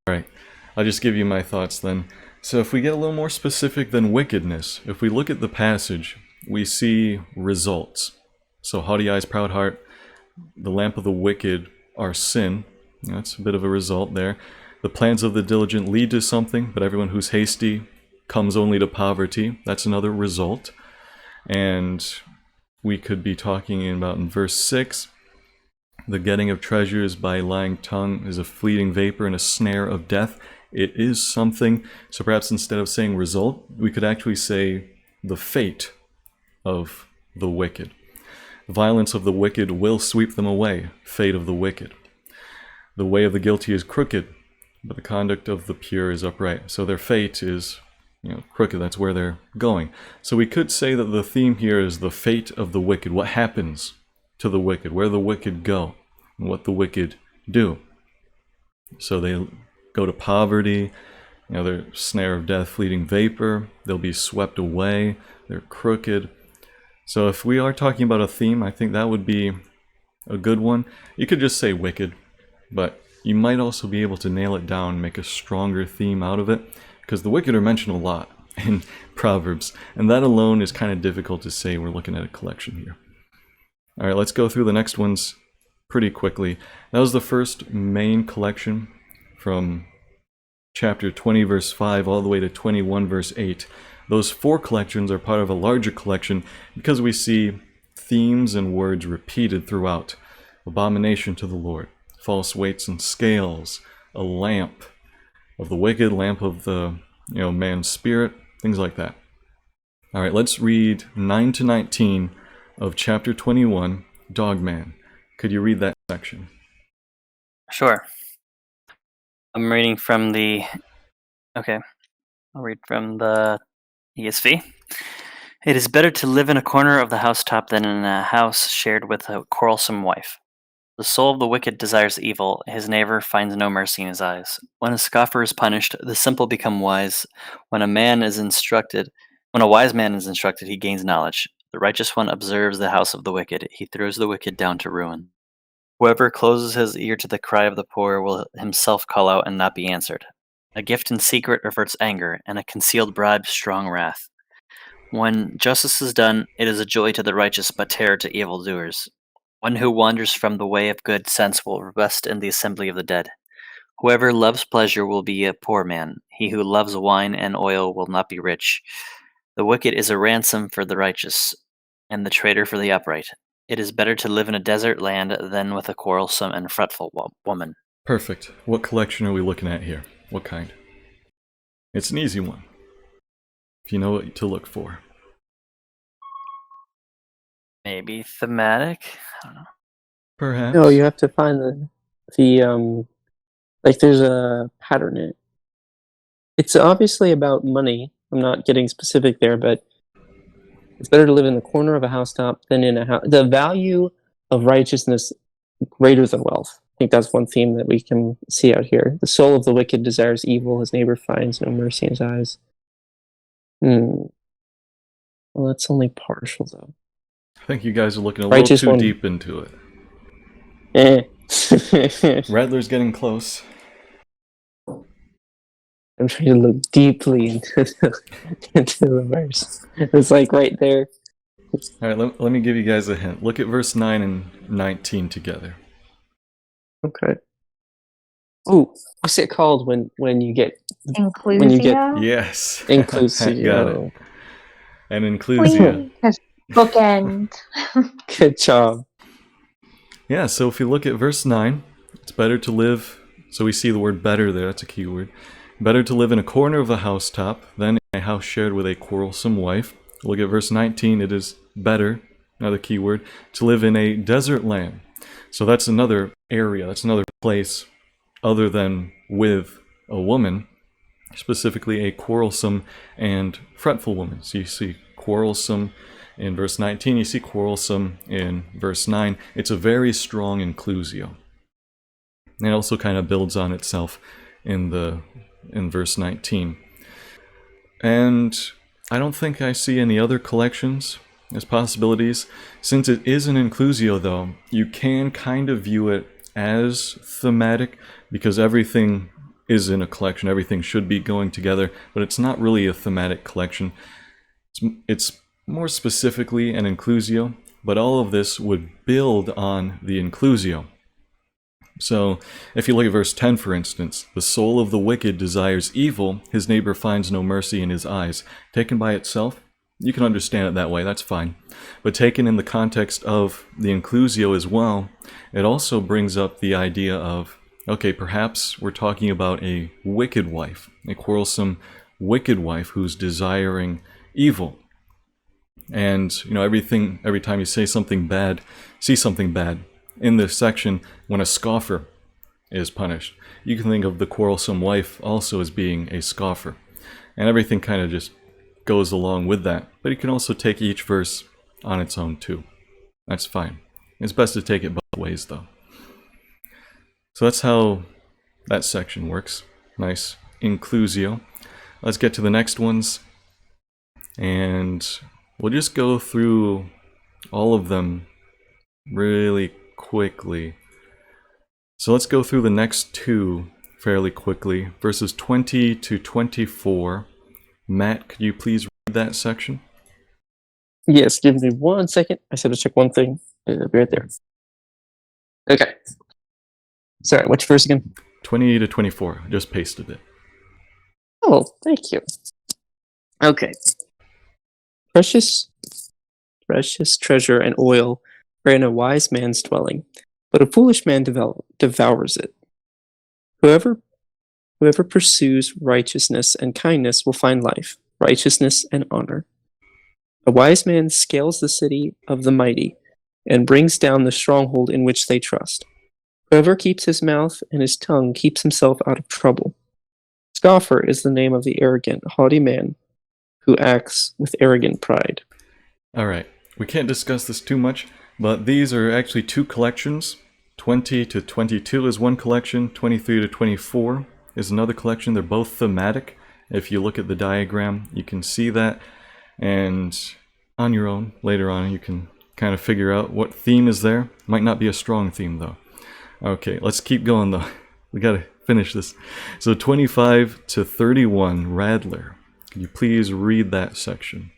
right. I'll just give you my thoughts then. So if we get a little more specific than wickedness, if we look at the passage, we see results. So haughty eyes, proud heart, the lamp of the wicked are sin. That's a bit of a result there. The plans of the diligent lead to something, but everyone who's hasty comes only to poverty. That's another result. And we could be talking about in verse 6, the getting of treasures by lying tongue is a fleeting vapor and a snare of death. It is something. So perhaps instead of saying result, we could actually say the fate of the wicked. The violence of the wicked will sweep them away. Fate of the wicked. The way of the guilty is crooked, but the conduct of the pure is upright. So their fate is, crooked. That's where they're going. So we could say that the theme here is the fate of the wicked. What happens to the wicked? Where the wicked go? And what the wicked do? So they go to poverty. Their snare of death, fleeting vapor. They'll be swept away. They're crooked. So if we are talking about a theme, I think that would be a good one. You could just say wicked, but you might also be able to nail it down and make a stronger theme out of it, because the wicked are mentioned a lot in Proverbs, and that alone is kind of difficult to say. We're looking at a collection here. All right, let's go through the next ones pretty quickly. That was the first main collection from chapter 20, verse 5, all the way to 21, verse 8. Those 4 collections are part of a larger collection because we see themes and words repeated throughout. Abomination to the Lord, false weights and scales, a lamp of the wicked, lamp of the man's spirit, things like that. All right, let's read 9 to 19 of chapter 21, Dogman. Could you read that section? Sure. I'm reading from the... Okay. I'll read from the ESV. It is better to live in a corner of the housetop than in a house shared with a quarrelsome wife. The soul of the wicked desires evil, his neighbor finds no mercy in his eyes. When a scoffer is punished, the simple become wise. When a wise man is instructed, he gains knowledge. The righteous one observes the house of the wicked, he throws the wicked down to ruin. Whoever closes his ear to the cry of the poor will himself call out and not be answered. A gift in secret averts anger, and a concealed bribe strong wrath. When justice is done, it is a joy to the righteous, but terror to evildoers. One who wanders from the way of good sense will rest in the assembly of the dead. Whoever loves pleasure will be a poor man. He who loves wine and oil will not be rich. The wicked is a ransom for the righteous, and the traitor for the upright. It is better to live in a desert land than with a quarrelsome and fretful woman. Perfect. What collection are we looking at here? What kind? It's an easy one, if you know what to look for. Maybe thematic? I don't know. Perhaps. No, you have to find the like there's a pattern in it. It's obviously about money. I'm not getting specific there, but it's better to live in the corner of a housetop than in a house. The value of righteousness greater than wealth. I think that's one theme that we can see out here. The soul of the wicked desires evil. His neighbor finds no mercy in his eyes. Well, that's only partial, though. I think you guys are looking a little too deep into it. Rattler's getting close. I'm trying to look deeply into the verse. It's like right there. All right, let me give you guys a hint. Look at verse 9 and 19 together. Okay. Oh, what's it called when you get... Inclusio? When you get... Yes. Inclusio. Got it. And inclusio. Bookend. Good job. Yeah, so if you look at verse 9, it's better to live... So we see the word better there, that's a key word. Better to live in a corner of a housetop than in a house shared with a quarrelsome wife. Look at verse 19, it is better, another key word, to live in a desert land. So that's another area, that's another place other than with a woman, specifically a quarrelsome and fretful woman. So you see quarrelsome in verse 19, you see quarrelsome in verse 9. It's a very strong inclusio. And it also kind of builds on itself in verse 19. And I don't think I see any other collections as possibilities. Since it is an inclusio, though, you can kind of view it as thematic because everything is in a collection. Everything should be going together, but it's not really a thematic collection. It's more specifically an inclusio, but all of this would build on the inclusio. So, if you look at verse 10, for instance, the soul of the wicked desires evil, his neighbor finds no mercy in his eyes. Taken by itself, you can understand it that way, that's fine. But taken in the context of the inclusio as well, it also brings up the idea of, okay, perhaps we're talking about a wicked wife, a quarrelsome wicked wife who's desiring evil. And, every time you say something bad, see something bad. In this section, when a scoffer is punished, you can think of the quarrelsome wife also as being a scoffer. And everything kind of just goes along with that. But you can also take each verse on its own too. That's fine. It's best to take it both ways though. So that's how that section works. Nice inclusio. Let's get to the next ones. And we'll just go through all of them really quickly. So let's go through the next two fairly quickly. Verses 20 to 24. Matt, could you please read that section? Yes, give me 1 second. I said to check one thing. It'll be right there. Okay. Sorry, which verse again? 20 to 24. I just pasted it. Oh, thank you. Okay. Precious treasure and oil are in a wise man's dwelling, but a foolish man devours it. Whoever pursues righteousness and kindness will find life, righteousness and honor. A wise man scales the city of the mighty and brings down the stronghold in which they trust. Whoever keeps his mouth and his tongue keeps himself out of trouble. Scoffer is the name of the arrogant, haughty man who acts with arrogant pride. All right. We can't discuss this too much, but these are actually two collections. 20 to 22 is one collection. 23 to 24 is another collection. They're both thematic. If you look at the diagram, you can see that. And on your own, later on, you can kind of figure out what theme is there. Might not be a strong theme, though. Okay, let's keep going, though. We got to finish this. So 25 to 31, Radler. Can you please read that section?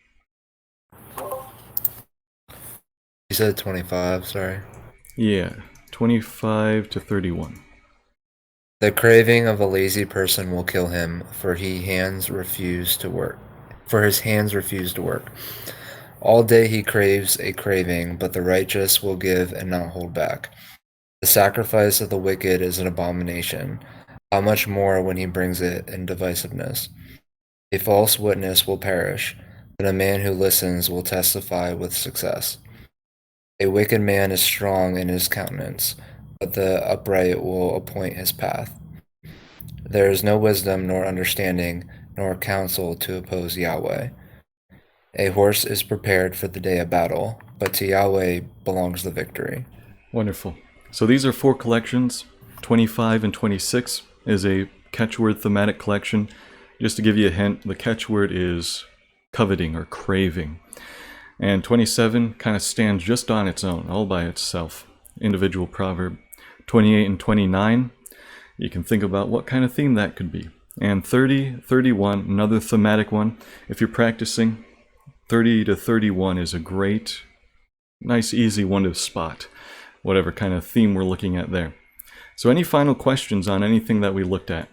You said 25, sorry. Yeah, 25 to 31. The craving of a lazy person will kill him, for his hands refuse to work. All day he craves a craving, but the righteous will give and not hold back. The sacrifice of the wicked is an abomination. How much more when he brings it in divisiveness? A false witness will perish, but a man who listens will testify with success. A wicked man is strong in his countenance, but the upright will appoint his path. There is no wisdom nor understanding nor counsel to oppose Yahweh. A horse is prepared for the day of battle, but to Yahweh belongs the victory. Wonderful. So these are four collections. 25 and 26 is a catchword thematic collection. Just to give you a hint, the catchword is coveting or craving. And 27 kind of stands just on its own, all by itself. Individual proverb. 28 and 29, you can think about what kind of theme that could be. And 30, 31, another thematic one. If you're practicing, 30 to 31 is a great, nice, easy one to spot, whatever kind of theme we're looking at there. So any final questions on anything that we looked at?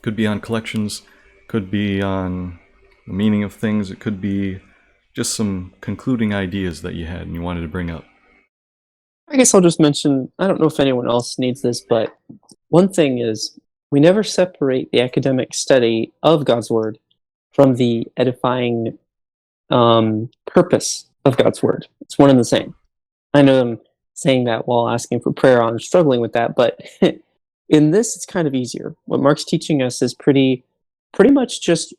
Could be on collections, could be on the meaning of things, it could be just some concluding ideas that you had and you wanted to bring up. I guess I'll just mention, I don't know if anyone else needs this, but one thing is we never separate the academic study of God's Word from the edifying purpose of God's Word. It's one and the same. I know I'm saying that while asking for prayer on struggling with that, but in this, it's kind of easier. What Mark's teaching us is pretty much just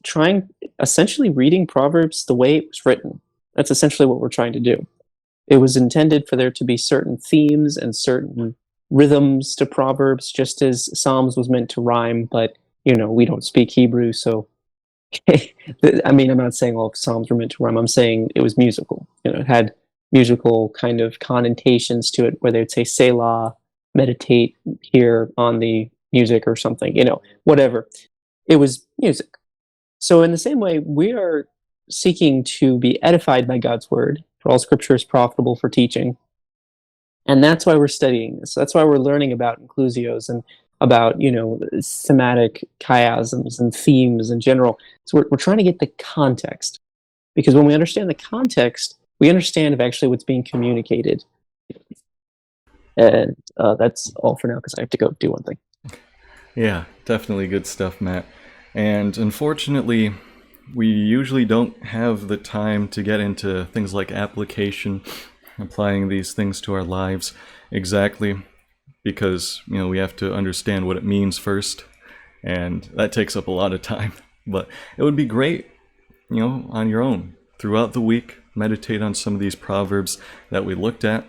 essentially reading Proverbs the way it was written. That's essentially what we're trying to do. It was intended for there to be certain themes and certain rhythms to Proverbs, just as Psalms was meant to rhyme, but, we don't speak Hebrew, so I mean, I'm not saying all of Psalms were meant to rhyme. I'm saying it was musical. It had musical kind of connotations to it, where they'd say Selah, meditate here on the music or something, whatever. It was music. So in the same way, we are seeking to be edified by God's word, for all scripture is profitable for teaching. And that's why we're studying this. That's why we're learning about inclusios and about, thematic chiasms and themes in general. So we're trying to get the context. Because when we understand the context, we understand actually what's being communicated. And that's all for now, because I have to go do one thing. Yeah, definitely good stuff, Matt. And unfortunately, we usually don't have the time to get into things like application, applying these things to our lives exactly, because we have to understand what it means first, and that takes up a lot of time. But it would be great, on your own throughout the week, meditate on some of these proverbs that we looked at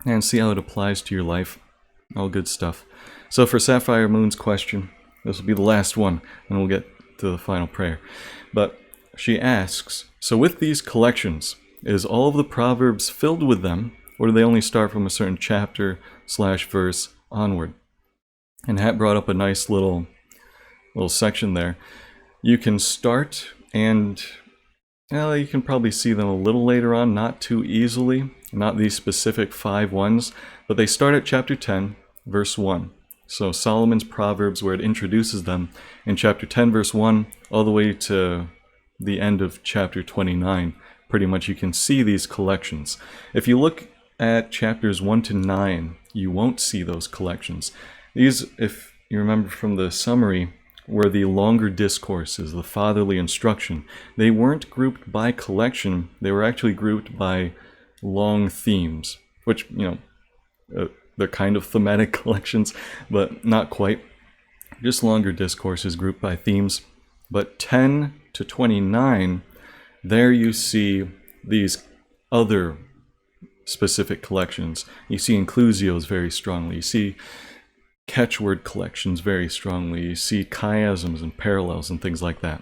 and see how it applies to your life. All good stuff. So for Sapphire Moon's question, this will be the last one, and we'll get to the final prayer. But she asks, so with these collections, is all of the Proverbs filled with them, or do they only start from a certain chapter/verse onward? And Hat brought up a nice little section there. You can start, and you can probably see them a little later on, not too easily, not these specific 5 ones, but they start at chapter 10, verse 1. So Solomon's Proverbs, where it introduces them in chapter 10, verse 1, all the way to the end of chapter 29. Pretty much you can see these collections. If you look at chapters 1 to 9, you won't see those collections. These, if you remember from the summary, were the longer discourses, the fatherly instruction. They weren't grouped by collection, they were actually grouped by long themes, which, they're kind of thematic collections, but not quite. Just longer discourses grouped by themes. But 10 to 29, there you see these other specific collections. You see inclusios very strongly. You see catchword collections very strongly. You see chiasms and parallels and things like that.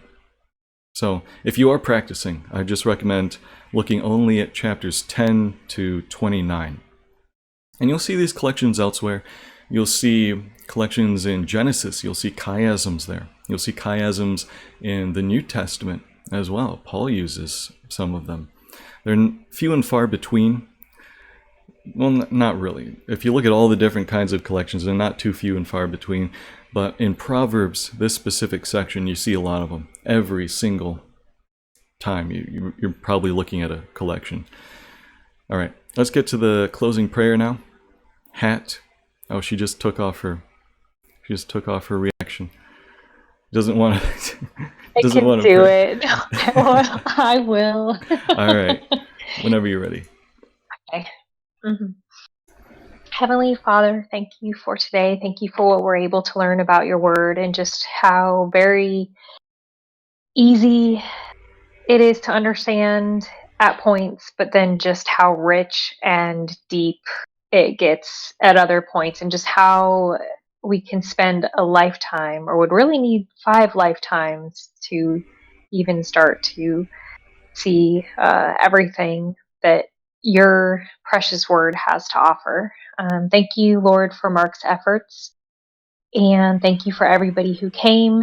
So if you are practicing, I just recommend looking only at chapters 10 to 29. And you'll see these collections elsewhere. You'll see collections in Genesis. You'll see chiasms there. You'll see chiasms in the New Testament as well. Paul uses some of them. They're few and far between. Well, not really. If you look at all the different kinds of collections, they're not too few and far between. But in Proverbs, this specific section, you see a lot of them. Every single time you're probably looking at a collection. All right, let's get to the closing prayer now. Hat. Oh, she just took off her reaction. Doesn't want to. Doesn't want to do it. I will. All right, whenever you're ready. Okay. Mm-hmm. Heavenly Father, thank you for today. Thank you for what we're able to learn about your word and just how very easy it is to understand at points, but then just how rich and deep it gets at other points, and just how we can spend a lifetime, or would really need 5 lifetimes to even start to see everything that your precious word has to offer. Thank you, Lord, for Mark's efforts. And thank you for everybody who came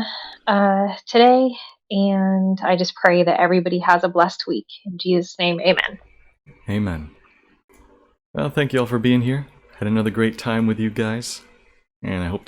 today. And I just pray that everybody has a blessed week. In Jesus' name, amen. Amen. Well, thank you all for being here. Had another great time with you guys. And I hope